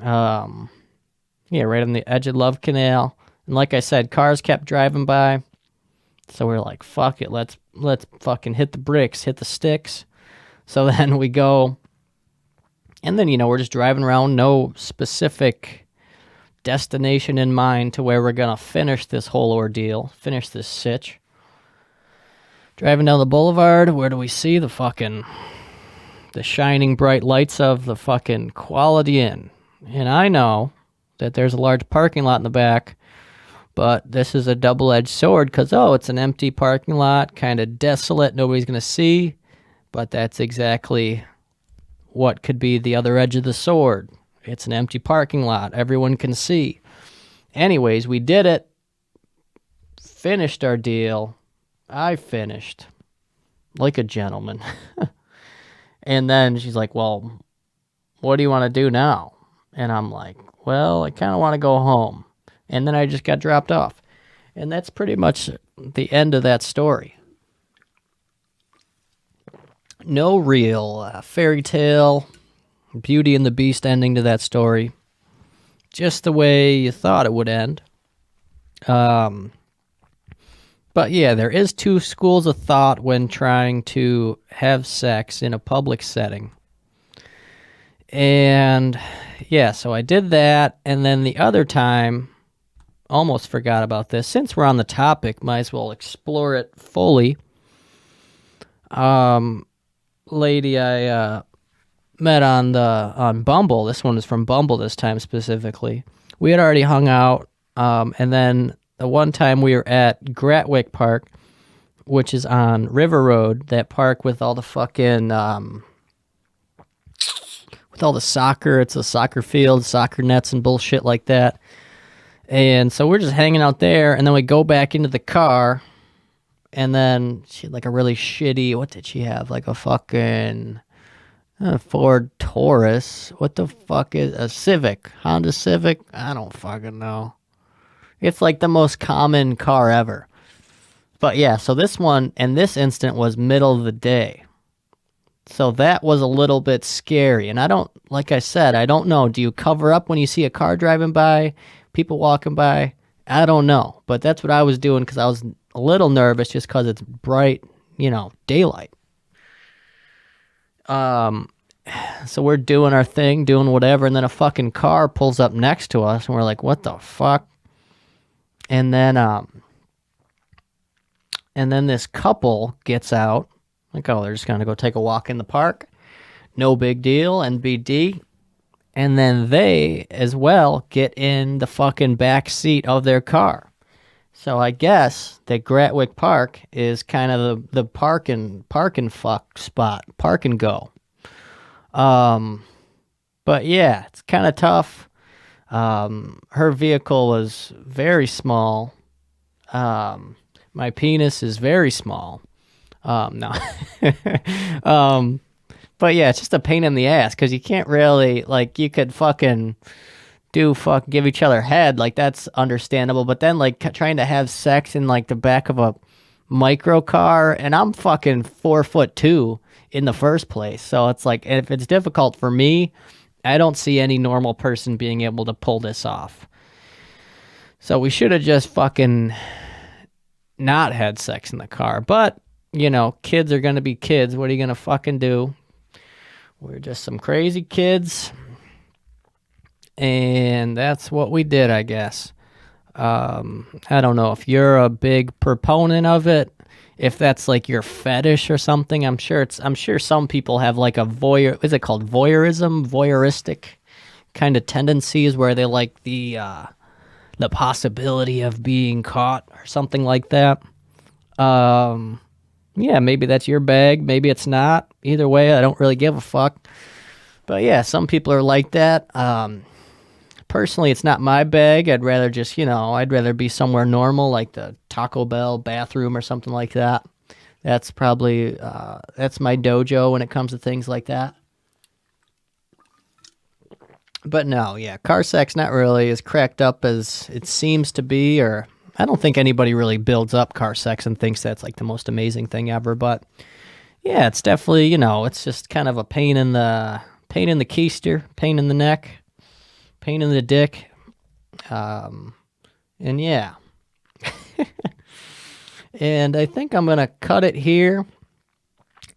Yeah, right on the edge of Love Canal. And like I said, cars kept driving by. So we are like, fuck it, let's fucking hit the bricks, hit the sticks. So then we go, and then, we're just driving around, no specific destination in mind to where we're going to finish this whole ordeal, finish this sitch. Driving down the boulevard, where do we see the shining bright lights of the fucking Quality Inn? And I know that there's a large parking lot in the back, but this is a double-edged sword because, it's an empty parking lot, kind of desolate, nobody's going to see, but that's exactly what could be the other edge of the sword. It's an empty parking lot, everyone can see. Anyways, we did it, finished our deal. I finished like a gentleman. And then she's like, well, what do you want to do now? And I'm like, well, I kind of want to go home. And then I just got dropped off. And that's pretty much the end of that story. No real fairy tale, Beauty and the Beast ending to that story. Just the way you thought it would end. But yeah, there is two schools of thought when trying to have sex in a public setting. And yeah, so I did that. And then the other time, almost forgot about this. Since we're on the topic, might as well explore it fully. Lady I met on Bumble. This one is from Bumble this time specifically. We had already hung out. And then the one time we were at Gratwick Park, which is on River Road, that park with all the fucking, with all the soccer. It's a soccer field, soccer nets and bullshit like that. And so we're just hanging out there, and then we go back into the car, and then she had like a really shitty, what did she have? Like a fucking Ford Taurus. What the fuck is a Civic? Honda Civic? I don't fucking know. It's like the most common car ever. But yeah, so this one, and this instant was middle of the day. So that was a little bit scary. And like I said, I don't know. Do you cover up when you see a car driving by, people walking by? I don't know. But that's what I was doing because I was a little nervous just because it's bright, daylight. So we're doing our thing, doing whatever, and then a fucking car pulls up next to us, and we're like, what the fuck? And then this couple gets out. Like, they're just going to go take a walk in the park. No big deal, NBD. And then they, as well, get in the fucking back seat of their car. So I guess that Gratwick Park is kind of the park and fuck spot. Park and go. But yeah, it's kind of tough. Her vehicle was very small. My penis is very small. No. But yeah, it's just a pain in the ass because you can't really, you could fucking give each other head. Like, that's understandable. But then, trying to have sex in, the back of a micro car, and I'm fucking 4'2" in the first place. So it's if it's difficult for me, I don't see any normal person being able to pull this off. So we should have just fucking not had sex in the car. But, kids are going to be kids. What are you going to fucking do? We're just some crazy kids. And that's what we did, I guess. I don't know if you're a big proponent of it, if that's your fetish or something. I'm sure some people have a is it called voyeurism, voyeuristic kind of tendencies where they like the possibility of being caught or something like that. Yeah, maybe that's your bag, maybe it's not. Either way, I don't really give a fuck. But yeah, some people are like that. Personally, it's not my bag. I'd rather just, I'd rather be somewhere normal, like the Taco Bell bathroom or something like that. That's probably, that's my dojo when it comes to things like that. But no, yeah, car sex not really as cracked up as it seems to be, or I don't think anybody really builds up car sex and thinks that's like the most amazing thing ever. But yeah, it's definitely, it's just kind of a pain in the keister, pain in the neck, pain in the dick, and yeah. And I think I'm gonna cut it here,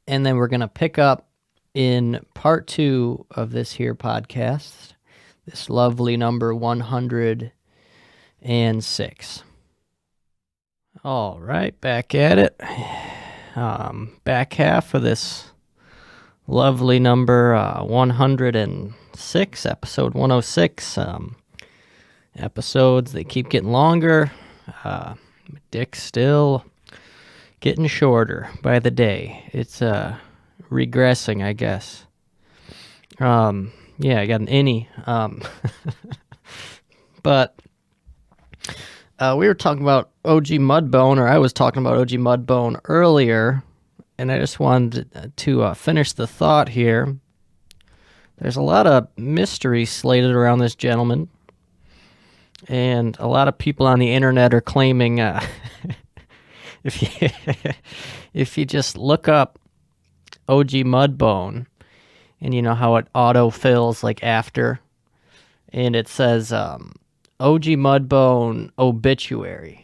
and then we're gonna pick up in part 2 of this here podcast, this lovely number 106. All right, back at it. Back half of this lovely number 106, episode 106. Episodes, they keep getting longer. Dick's still getting shorter by the day. It's regressing, I guess. Yeah, I got an innie. But we were talking about OG Mudbone, or I was talking about OG Mudbone earlier, and I just wanted to finish the thought here. There's a lot of mystery slated around this gentleman, and a lot of people on the internet are claiming if you just look up OG Mudbone, and you know how it auto-fills like after, and it says OG Mudbone obituary.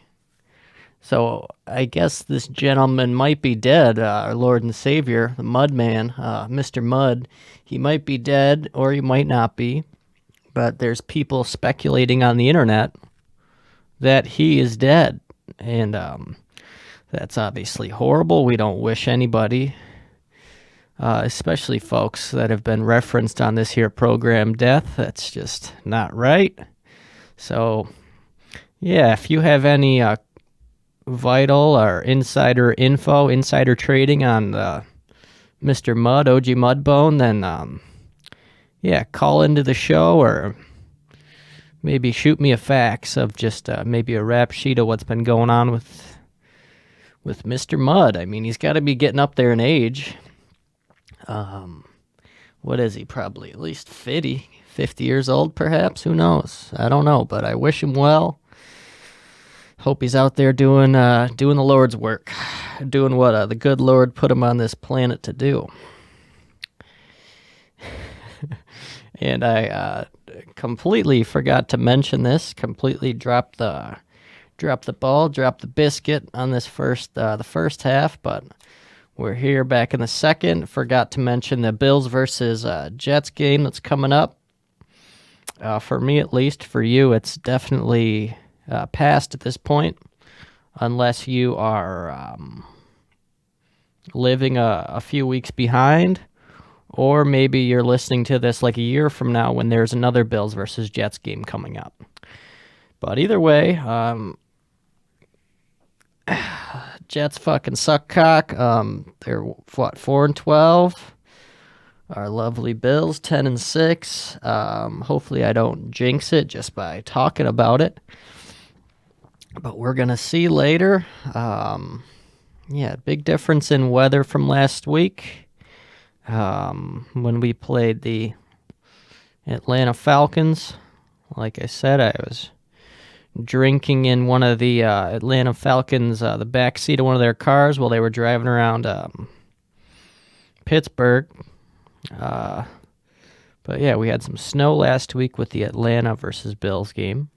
So I guess this gentleman might be dead, our Lord and Savior, the Mudman, Mr. Mud. He might be dead, or he might not be, but there's people speculating on the internet that he is dead, and that's obviously horrible. We don't wish anybody, especially folks that have been referenced on this here program, death. That's just not right. So, yeah, if you have any vital or insider info, insider trading on Mr. Mud, OG Mudbone, then, yeah, call into the show, or maybe shoot me a fax of just maybe a rap sheet of what's been going on with Mr. Mud. I mean, he's got to be getting up there in age. What is he? Probably at least 50 years old, perhaps. Who knows? I don't know, but I wish him well. Hope he's out there doing the Lord's work, doing what the good Lord put him on this planet to do. And I completely forgot to mention this. Completely dropped the ball, dropped the biscuit on this the first half, but we're here back in the second. Forgot to mention the Bills versus Jets game that's coming up. For me, at least. For you, it's definitely past at this point, unless you are living a few weeks behind, or maybe you're listening to this like a year from now when there's another Bills versus Jets game coming up. But either way, Jets fucking suck cock. They're what, 4-12. Our lovely Bills 10-6. Hopefully I don't jinx it just by talking about it, but we're gonna see later. Yeah, big difference in weather from last week, when we played the Atlanta Falcons. Like I said, I was drinking in one of the Atlanta Falcons, the back seat of one of their cars while they were driving around Pittsburgh. But yeah, we had some snow last week with the Atlanta versus Bills game.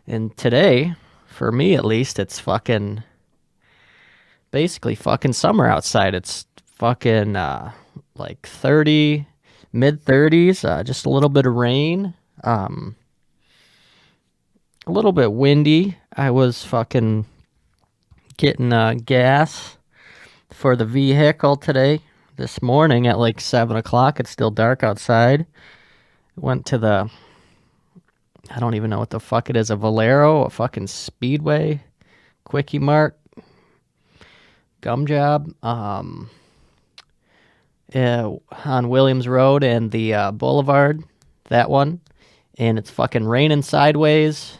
And today, for me at least, it's basically fucking summer outside. It's fucking like 30, mid-30s, just a little bit of rain. A little bit windy. I was fucking getting gas for the vehicle today. This morning at like 7 o'clock. It's still dark outside. Went to I don't even know what the fuck it is, a Valero, a fucking Speedway, Quickie Mart, Gum Job, on Williams Road and the Boulevard, that one. And it's fucking raining sideways.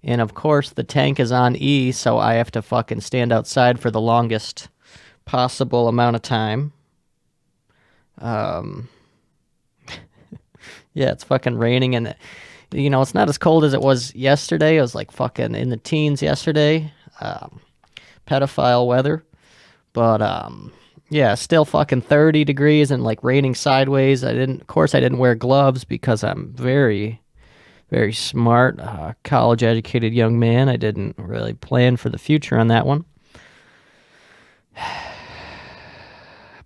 And of course the tank is on E, so I have to fucking stand outside for the longest possible amount of time. Yeah, it's fucking raining, and it's not as cold as it was yesterday. It was like fucking in the teens yesterday. Um, Pedophile weather. But yeah, still fucking 30 degrees and like raining sideways. Of course, I didn't wear gloves because I'm very, very smart, college educated young man. I didn't really plan for the future on that one.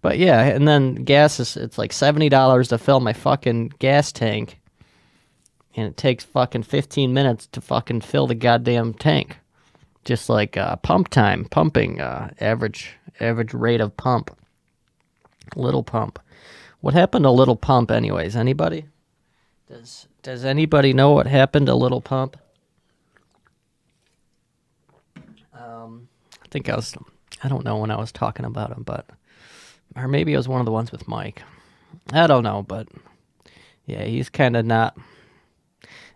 But yeah, and then it's like $70 to fill my fucking gas tank. And it takes fucking 15 minutes to fucking fill the goddamn tank. Just like pump time, pumping, average rate of pump. Little pump. What happened to Little Pump, anyways? Anybody? Does anybody know what happened to Little Pump? I think I don't know when I was talking about him, or maybe it was one of the ones with Mike. I don't know, but yeah, he's kind of not.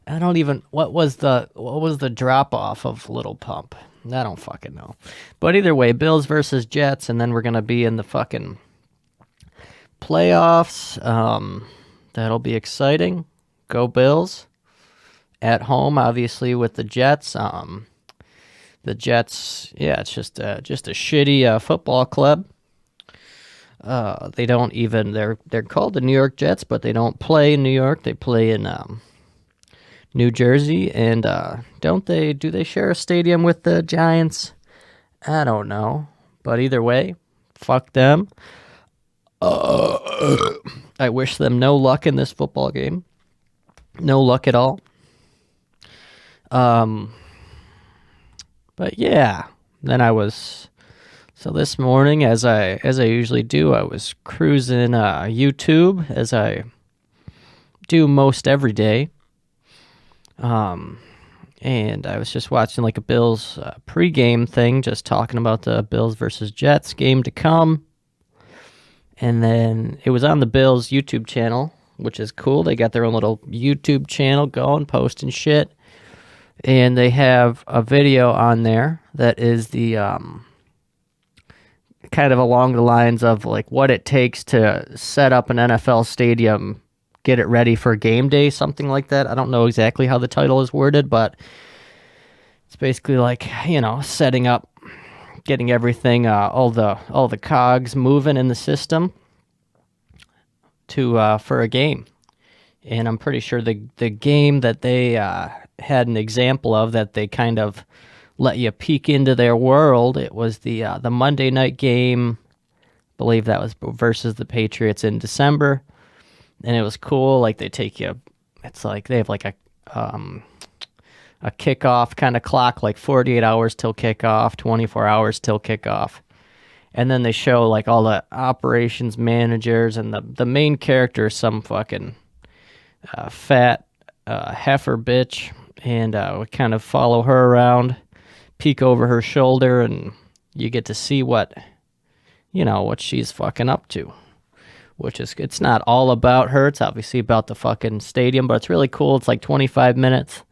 I don't even. What was the drop off of Little Pump? I don't fucking know. But either way, Bills versus Jets, and then we're gonna be in the fucking playoffs. That'll be exciting. Go Bills. At home, obviously, with the Jets. The Jets, yeah, it's just a shitty football club. They don't even they're called the New York Jets, but they don't play in New York. They play in New Jersey, and do they share a stadium with the Giants? I don't know, but either way, fuck them. I wish them no luck in this football game. No luck at all. But yeah, then so this morning, as I usually do, I was cruising YouTube as I do most every day. And I was just watching like a Bills pregame thing, just talking about the Bills versus Jets game to come. And then it was on the Bills YouTube channel, which is cool. They got their own little YouTube channel going, posting shit. And they have a video on there that is the kind of along the lines of like what it takes to set up an NFL stadium, get it ready for game day, something like that. I don't know exactly how the title is worded, but it's basically like, setting up, getting everything, all the cogs moving in the system to for a game. And I'm pretty sure the game that they had an example of that they kind of let you peek into their world. It was the Monday night game. I believe that was versus the Patriots in December, and it was cool. Like they take you. It's like they have like a kickoff kind of clock, like 48 hours till kickoff, 24 hours till kickoff. And then they show like all the operations managers, and the main character is some fucking fat heifer bitch, and we kind of follow her around, peek over her shoulder, and you get to see what she's fucking up to. It's not all about her. It's obviously about the fucking stadium, but it's really cool. It's like 25 minutes.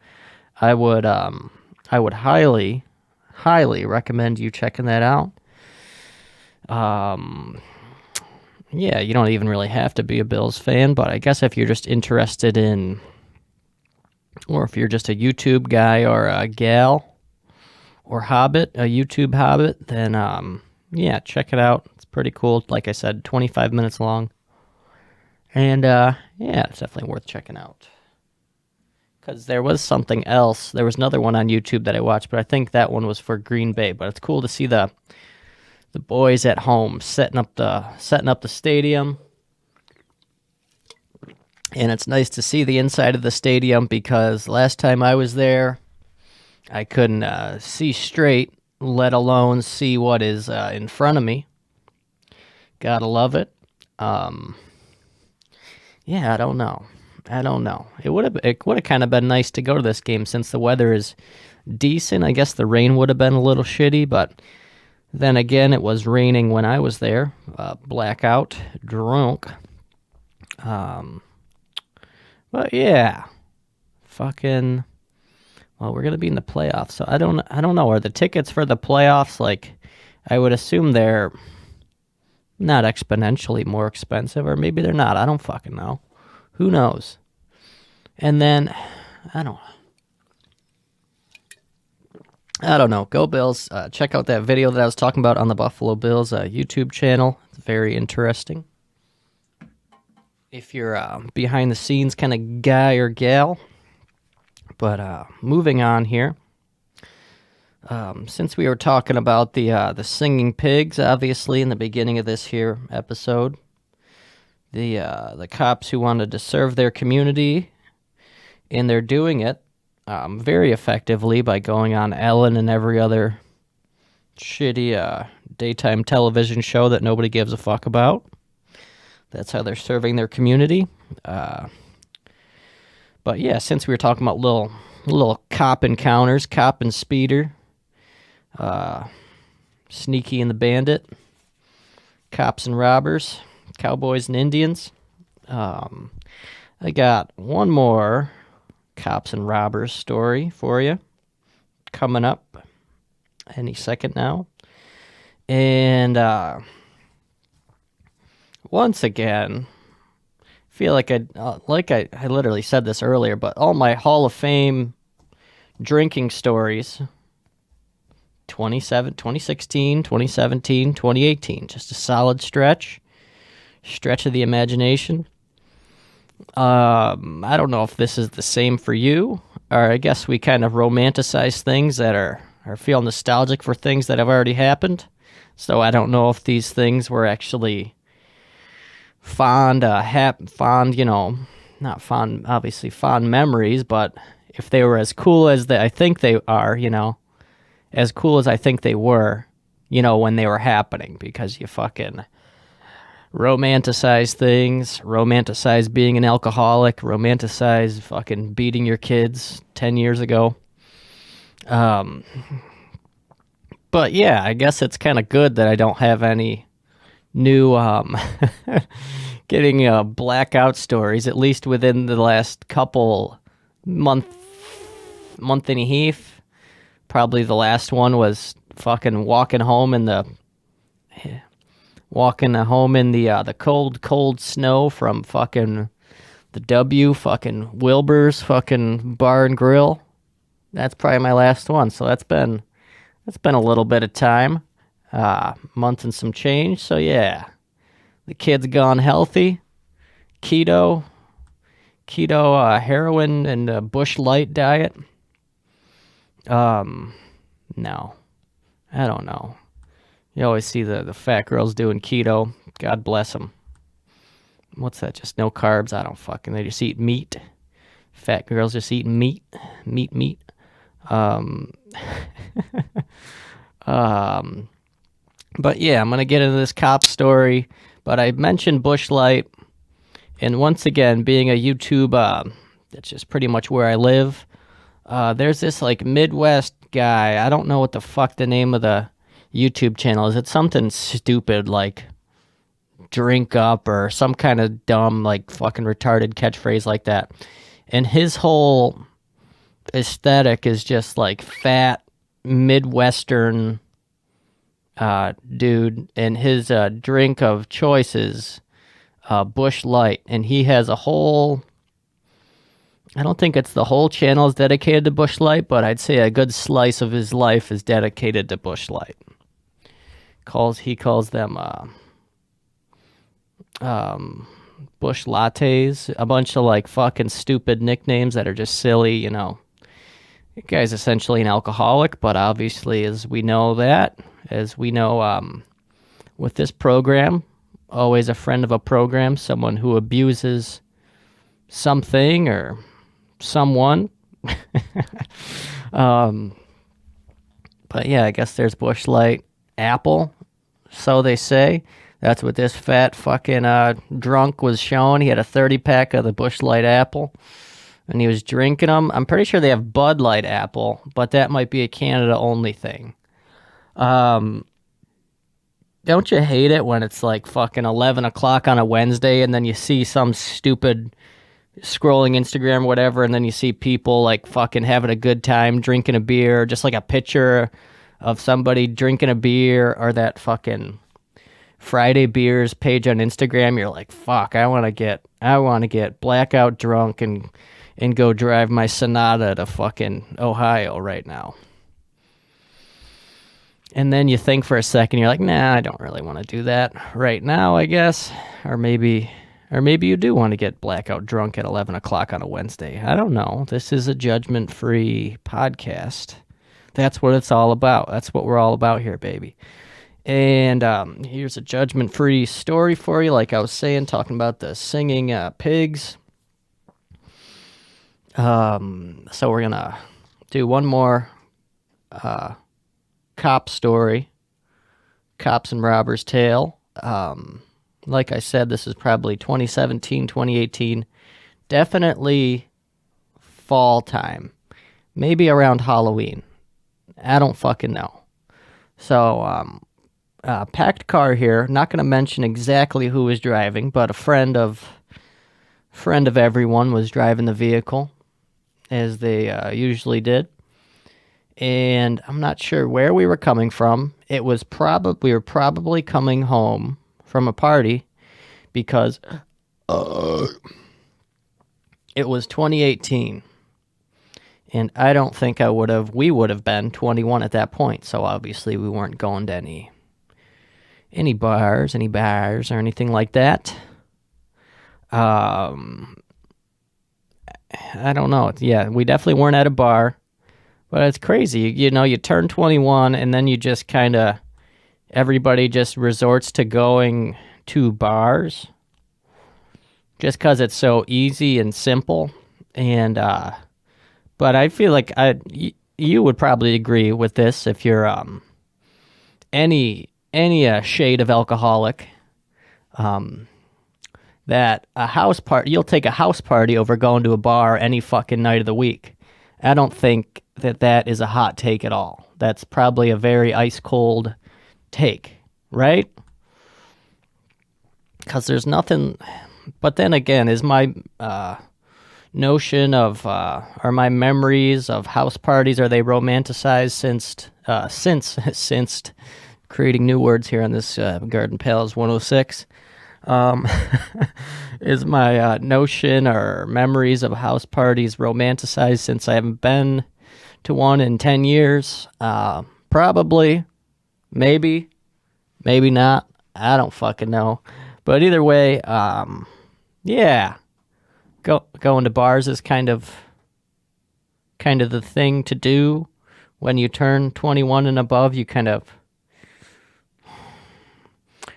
I would highly, highly recommend you checking that out. Yeah, you don't even really have to be a Bills fan, but I guess if you're just interested in, or if you're just a YouTube guy or a gal or hobbit, a YouTube hobbit, then yeah, check it out. It's pretty cool. Like I said, 25 minutes long. And yeah, it's definitely worth checking out. Because there was something else. There was another one on YouTube that I watched, but I think that one was for Green Bay. But it's cool to see the boys at home setting up the stadium. And it's nice to see the inside of the stadium, because last time I was there, I couldn't see straight, let alone see what is in front of me. Gotta love it. Yeah, I don't know. It would have kind of been nice to go to this game since the weather is decent. I guess the rain would have been a little shitty, but then again, it was raining when I was there. Blackout, drunk. But yeah, fucking. Well, we're gonna be in the playoffs, so I don't know. Are the tickets for the playoffs like? I would assume they're not exponentially more expensive, or maybe they're not. I don't fucking know. Who knows? And then, I don't I don't know. Go Bills. Check out that video that I was talking about on the Buffalo Bills YouTube channel. It's very interesting. If you're a behind the scenes kind of guy or gal. But moving on here. Since we were talking about the singing pigs, obviously, in the beginning of this here episode, the cops who wanted to serve their community, and they're doing it very effectively by going on Ellen and every other shitty daytime television show that nobody gives a fuck about. That's how they're serving their community. But yeah, since we were talking about little cop encounters, cop and speeder, Sneaky and the Bandit, cops and robbers, cowboys and Indians, I got one more cops and robbers story for you coming up any second now. And once again, feel like I literally said this earlier, but all my Hall of Fame drinking stories, 2016, 2017, 2018, just a solid stretch of the imagination. I don't know if this is the same for you, or I guess we kind of romanticize things that are feel nostalgic for things that have already happened. So I don't know if these things were actually fond, not fond, obviously fond memories, but if they were as cool as I think they are, as cool as I think they were, when they were happening, because you fucking romanticize things, romanticize being an alcoholic, romanticize fucking beating your kids 10 years ago. But yeah, I guess it's kind of good that I don't have any new getting blackout stories, at least within the last couple month and a half. Probably the last one was fucking walking home in the cold snow from fucking the fucking Wilbur's fucking bar and grill. That's probably my last one. So that's been a little bit of time, month and some change. So yeah, the kid's gone healthy, keto, heroin and Bush Light diet. No, I don't know. You always see the fat girls doing keto. God bless them. What's that? Just no carbs? I don't fucking. They just eat meat. Fat girls just eat meat. But yeah, I'm gonna get into this cop story. But I mentioned Bush Light, and once again, being a YouTube, that's just pretty much where I live. There's this like Midwest guy. I don't know what the fuck the name of the YouTube channel is. It's something stupid like Drink Up or some kind of dumb like fucking retarded catchphrase like that. And his whole aesthetic is just like fat Midwestern dude, and his drink of choice is Bush Light, and he has a whole, I don't think it's the whole channel is dedicated to Bush Light, but I'd say a good slice of his life is dedicated to Bush Light. He calls them Bush Lattes, a bunch of like fucking stupid nicknames that are just silly, The guy's essentially an alcoholic, but obviously, as we know, with this program, always a friend of a program, someone who abuses something or someone. But yeah, I guess there's Bush Light Apple, so they say. That's what this fat fucking drunk was showing. He had a 30-pack of the Bush Light Apple, and he was drinking them. I'm pretty sure they have Bud Light Apple, but that might be a Canada-only thing. Don't you hate it when it's like fucking 11 o'clock on a Wednesday, and then you see some stupid scrolling Instagram or whatever, and then you see people like fucking having a good time drinking a beer, just like a picture of somebody drinking a beer, or that fucking Friday beers page on Instagram, you're like, fuck, I want to get blackout drunk and go drive my Sonata to fucking Ohio right now. And then you think for a second, you're like, nah, I don't really want to do that right now, I guess. Or maybe you do want to get blackout drunk at 11 o'clock on a Wednesday. I don't know. This is a judgment-free podcast. That's what it's all about. That's what we're all about here, baby. And here's a judgment-free story for you, like I was saying, talking about the singing pigs. So we're going to do one more cop story, Cops and Robbers Tale. Like I said, this is probably 2017, 2018. Definitely fall time. Maybe around Halloween. I don't fucking know. So, packed car here. Not going to mention exactly who was driving, but a friend of everyone was driving the vehicle, as they usually did. And I'm not sure where we were coming from. We were probably coming home from a party because it was 2018. And I don't think we would have been 21 at that point. So obviously we weren't going to any bars or anything like that. I don't know. Yeah, we definitely weren't at a bar. But it's crazy. You turn 21 and then you just kind of, everybody just resorts to going to bars just because it's so easy and simple. And, but I feel like you would probably agree with this if you're any shade of alcoholic, that a house party, you'll take a house party over going to a bar any fucking night of the week. I don't think that is a hot take at all. That's probably a very ice cold take, right? Because there's nothing. But then again, is my notion of or my memories of house parties, are they romanticized since creating new words here on this Garden Pals 106? Is my notion or memories of house parties romanticized since I haven't been to one in 10 years? Probably. Maybe not. I don't fucking know. But either way, yeah. Going to bars is kind of the thing to do when you turn 21 and above. You kind of,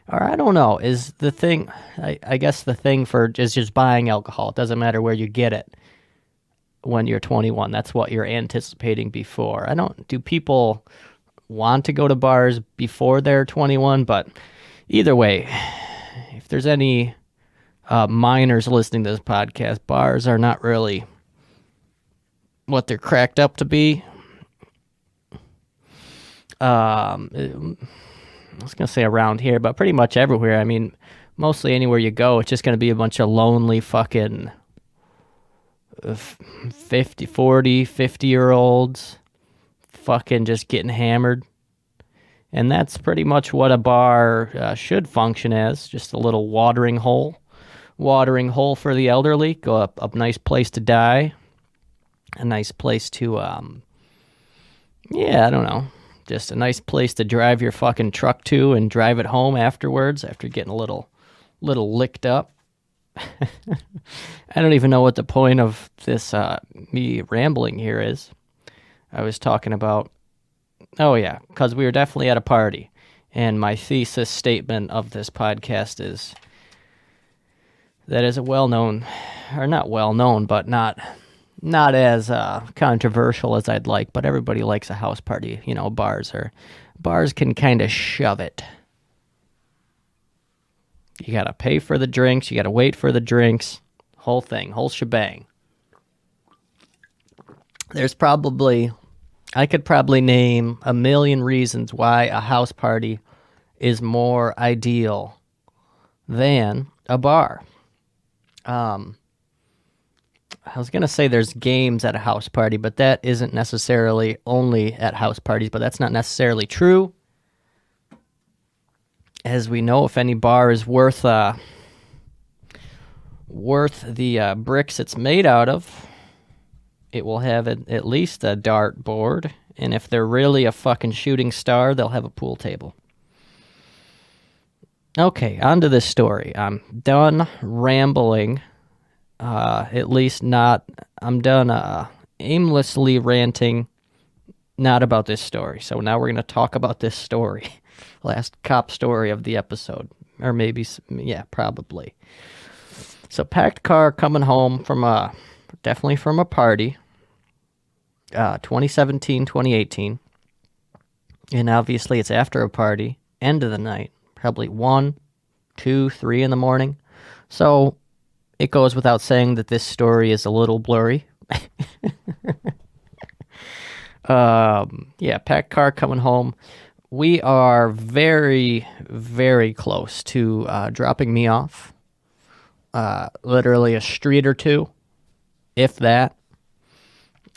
or I don't know, is the thing, I guess the thing is just buying alcohol. It doesn't matter where you get it when you're 21. That's what you're anticipating before. Do people want to go to bars before they're 21? But either way, if there's any minors listening to this podcast, bars are not really what they're cracked up to be. I was going to say around here, but pretty much everywhere. I mean, mostly anywhere you go, it's just going to be a bunch of lonely fucking 50-year-olds fucking just getting hammered. And that's pretty much what a bar should function as, just a little watering hole for the elderly. Go up a nice place to die, a nice place to, I don't know, just a nice place to drive your fucking truck to and drive it home afterwards after getting a little licked up. I don't even know what the point of this me rambling here is. I was talking about, because we were definitely at a party, and my thesis statement of this podcast is that is a well-known, or not well-known, but not as controversial as I'd like, but everybody likes a house party. Bars can kind of shove it. You got to pay for the drinks, you got to wait for the drinks, whole thing, whole shebang. I could probably name a million reasons why a house party is more ideal than a bar. I was going to say there's games at a house party, but that isn't necessarily only at house parties, but that's not necessarily true. as we know, if any bar is worth the bricks it's made out of, it will have at least a dart board, and if they're really a fucking shooting star, they'll have a pool table. Okay, on to this story. I'm done rambling. At least not. I'm done aimlessly ranting. Not about this story. So now we're going to talk about this story. Last cop story of the episode. Or maybe, yeah, probably. So packed car coming home from definitely from a party. 2017, 2018. And obviously it's after a party. End of the night. Probably 1, 2, 3 in the morning. So it goes without saying that this story is a little blurry. Yeah, packed car coming home. We are very, very close to dropping me off. Literally a street or two, if that.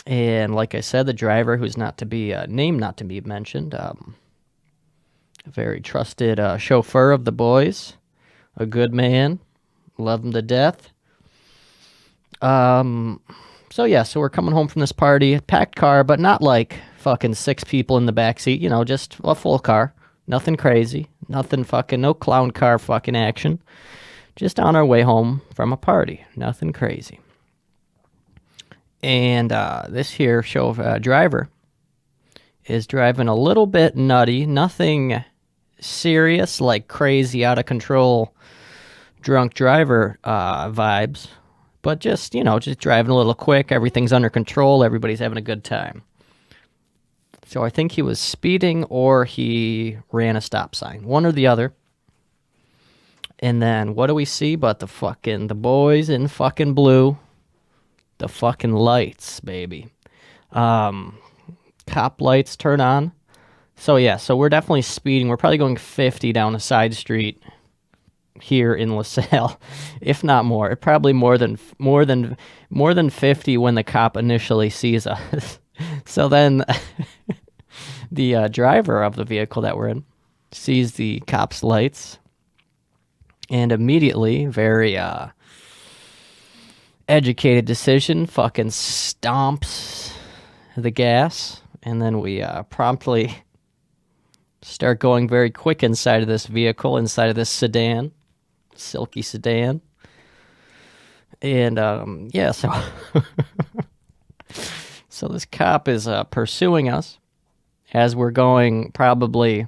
And like I said, the driver, who's not to be named, not to be mentioned, a very trusted chauffeur of the boys, a good man, love him to death. So yeah, so we're coming home from this party, packed car, but not like fucking 6 people in the backseat, you know, just a full car. Nothing crazy, nothing fucking, no clown car fucking action. Just on our way home from a party, nothing crazy. And this here driver is driving a little bit nutty, nothing serious, like crazy, out of control, drunk driver vibes. But just, you know, just driving a little quick. Everything's under control. Everybody's having a good time. So I think he was speeding or he ran a stop sign. One or the other. And then what do we see but the boys in fucking blue. The fucking lights, baby. Cop lights turn on. So yeah, so we're definitely speeding. We're probably going 50 down a side street here in LaSalle, if not more. It probably more than 50 when the cop initially sees us. So then the driver of the vehicle that we're in sees the cop's lights and immediately, very educated decision, fucking stomps the gas, and then we promptly start going very quick inside of this vehicle, inside of this sedan. Silky sedan. And yeah, so this cop is pursuing us as we're going probably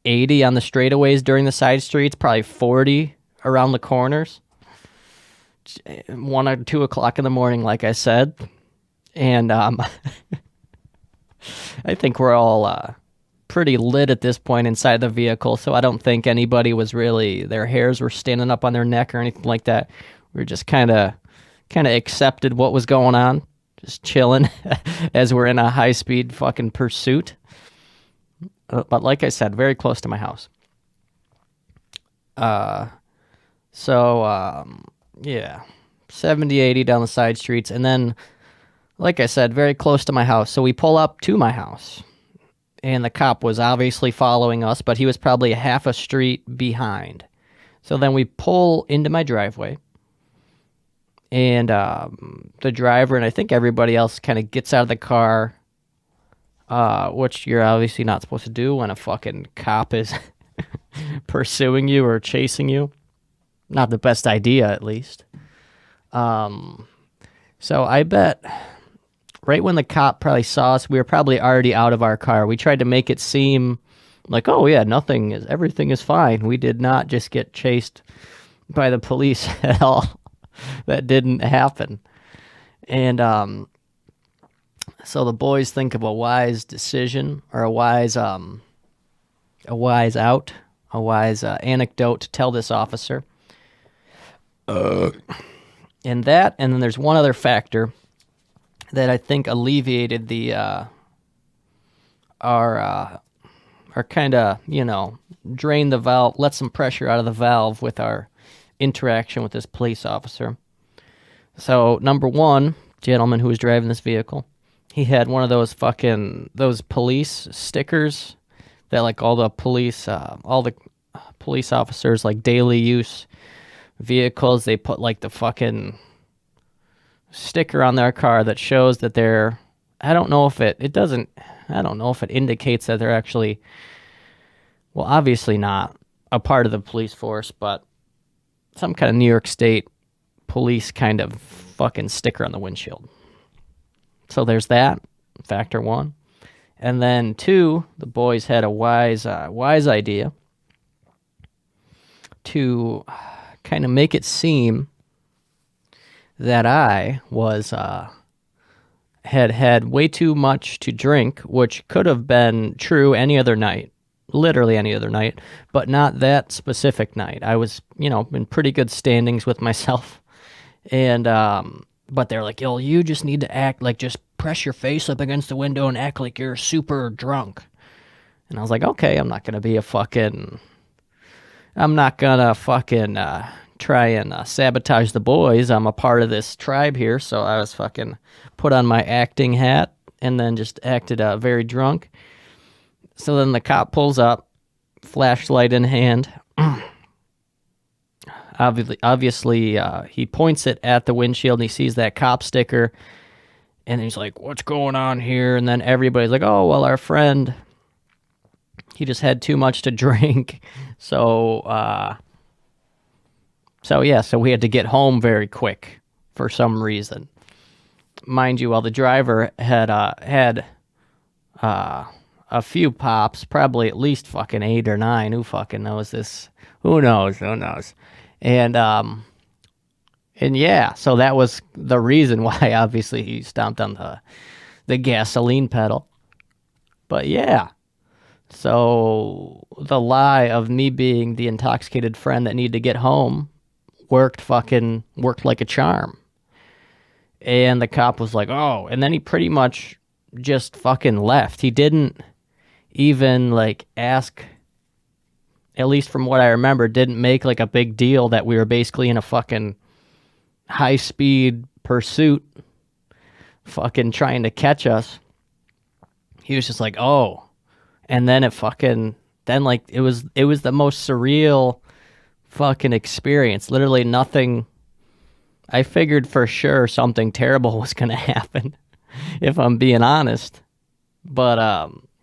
80 on the straightaways during the side streets, probably 40 around the corners. 1 or 2 o'clock in the morning, like I said. And I think we're all pretty lit at this point inside the vehicle, so I don't think anybody was really, their hairs were standing up on their neck or anything like that. We were just kind of accepted what was going on, just chilling as we're in a high-speed fucking pursuit. But like I said, very close to my house. Yeah, 70, 80 down the side streets, and then, like I said, very close to my house. So we pull up to my house. And the cop was obviously following us, but he was probably half a street behind. So then we pull into my driveway. And the driver and I think everybody else kind of gets out of the car, which you're obviously not supposed to do when a fucking cop is pursuing you or chasing you. Not the best idea, at least. So I bet right when the cop probably saw us, we were probably already out of our car. We tried to make it seem like, oh yeah, everything is fine. We did not just get chased by the police at all. That didn't happen. And so the boys think of a wise decision or a wise anecdote to tell this officer. And then there's one other factor that I think alleviated our kind of, drain the valve, let some pressure out of the valve with our interaction with this police officer. So, number one, gentleman who was driving this vehicle, he had one of those police stickers that like all the police officers, like daily use vehicles, they put like the fucking sticker on their car that shows that they're, I don't know if it doesn't, I don't know if it indicates that they're actually, well, obviously not a part of the police force, but some kind of New York State police kind of fucking sticker on the windshield. So there's that, factor one. And then two, the boys had a wise idea to kind of make it seem that I was had way too much to drink, which could have been true any other night, literally any other night, but not that specific night. I was, in pretty good standings with myself, and but they're like, "Yo, you just need to act like, just press your face up against the window and act like you're super drunk." And I was like, "Okay, I'm not gonna fucking try and sabotage the boys. I'm a part of this tribe here." So I was fucking put on my acting hat and then just acted very drunk. So then the cop pulls up, flashlight in hand. Obviously, he points it at the windshield and he sees that cop sticker. And he's like, "What's going on here?" And then everybody's like, "Oh, well, our friend, he just had too much to drink." So we had to get home very quick for some reason. Mind you, while the driver had a few pops, probably at least fucking 8 or 9. Who fucking knows this? Who knows? And yeah, so that was the reason why obviously he stomped on the gasoline pedal. But yeah, so the lie of me being the intoxicated friend that needed to get home worked like a charm. And the cop was like, "Oh," and then he pretty much just fucking left. He didn't even like ask, at least from what I remember, didn't make like a big deal that we were basically in a fucking high-speed pursuit fucking trying to catch us. He was just like, "Oh." And then it was the most surreal fucking experience. Literally nothing. I figured for sure something terrible was going to happen, if I'm being honest. But,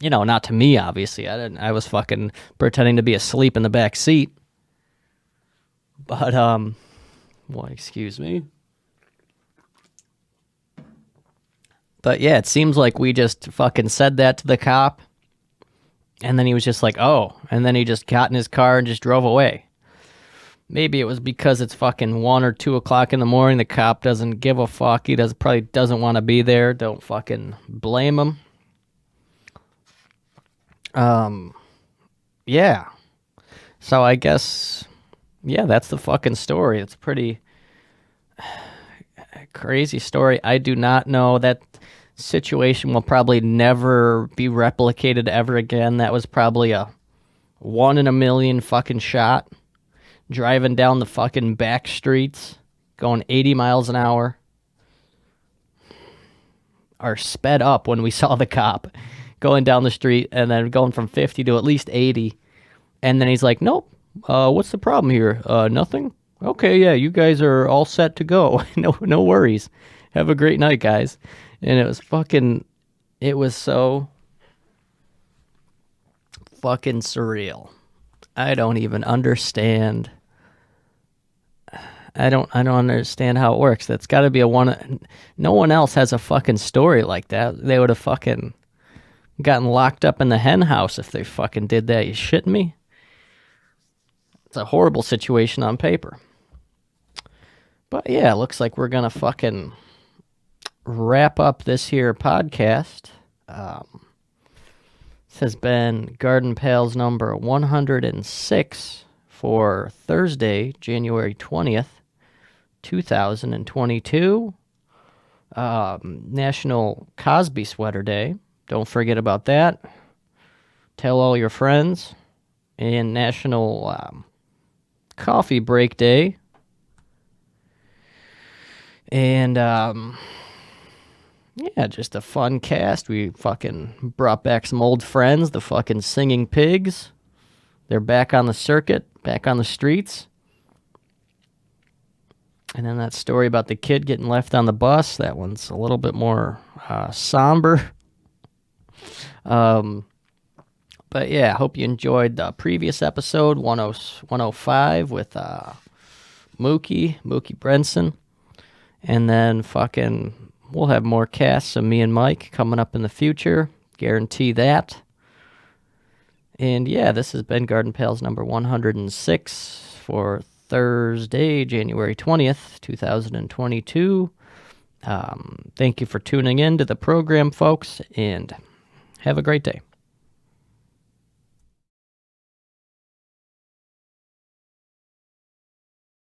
not to me, obviously. I was fucking pretending to be asleep in the back seat. But, excuse me. But yeah, it seems like we just fucking said that to the cop. And then he was just like, "Oh." And then he just got in his car and just drove away. Maybe it was because it's fucking 1 or 2 o'clock in the morning. The cop doesn't give a fuck. He probably doesn't want to be there. Don't fucking blame him. Yeah. So I guess, yeah, that's the fucking story. It's a pretty crazy story. I do not know. That situation will probably never be replicated ever again. That was probably a 1 in a million fucking shot. Driving down the fucking back streets, going 80 miles an hour. Or sped up when we saw the cop going down the street, and then going from 50 to at least 80. And then he's like, "Nope, what's the problem here? Nothing? Okay, yeah, you guys are all set to go. No worries. Have a great night, guys." And it was so fucking surreal. I don't even understand. I don't understand how it works. That's got to be no one else has a fucking story like that. They would have fucking gotten locked up in the hen house if they fucking did that. You shitting me? It's a horrible situation on paper. But yeah, it looks like we're gonna fucking wrap up this here podcast. This has been Garden Pals number 106 for Thursday, January 20th, 2022. National Cosby Sweater Day. Don't forget about that. Tell all your friends. And National Coffee Break Day. And Yeah, just a fun cast. We fucking brought back some old friends, the fucking Singing Pigs. They're back on the circuit, back on the streets. And then that story about the kid getting left on the bus, that one's a little bit more somber. But yeah, I hope you enjoyed the previous episode, 105, with Mookie Brenson. And then fucking, we'll have more casts of me and Mike coming up in the future. Guarantee that. And yeah, this has been Garden Pals number 106 for Thursday, January 20th, 2022. Thank you for tuning in to the program, folks, and have a great day.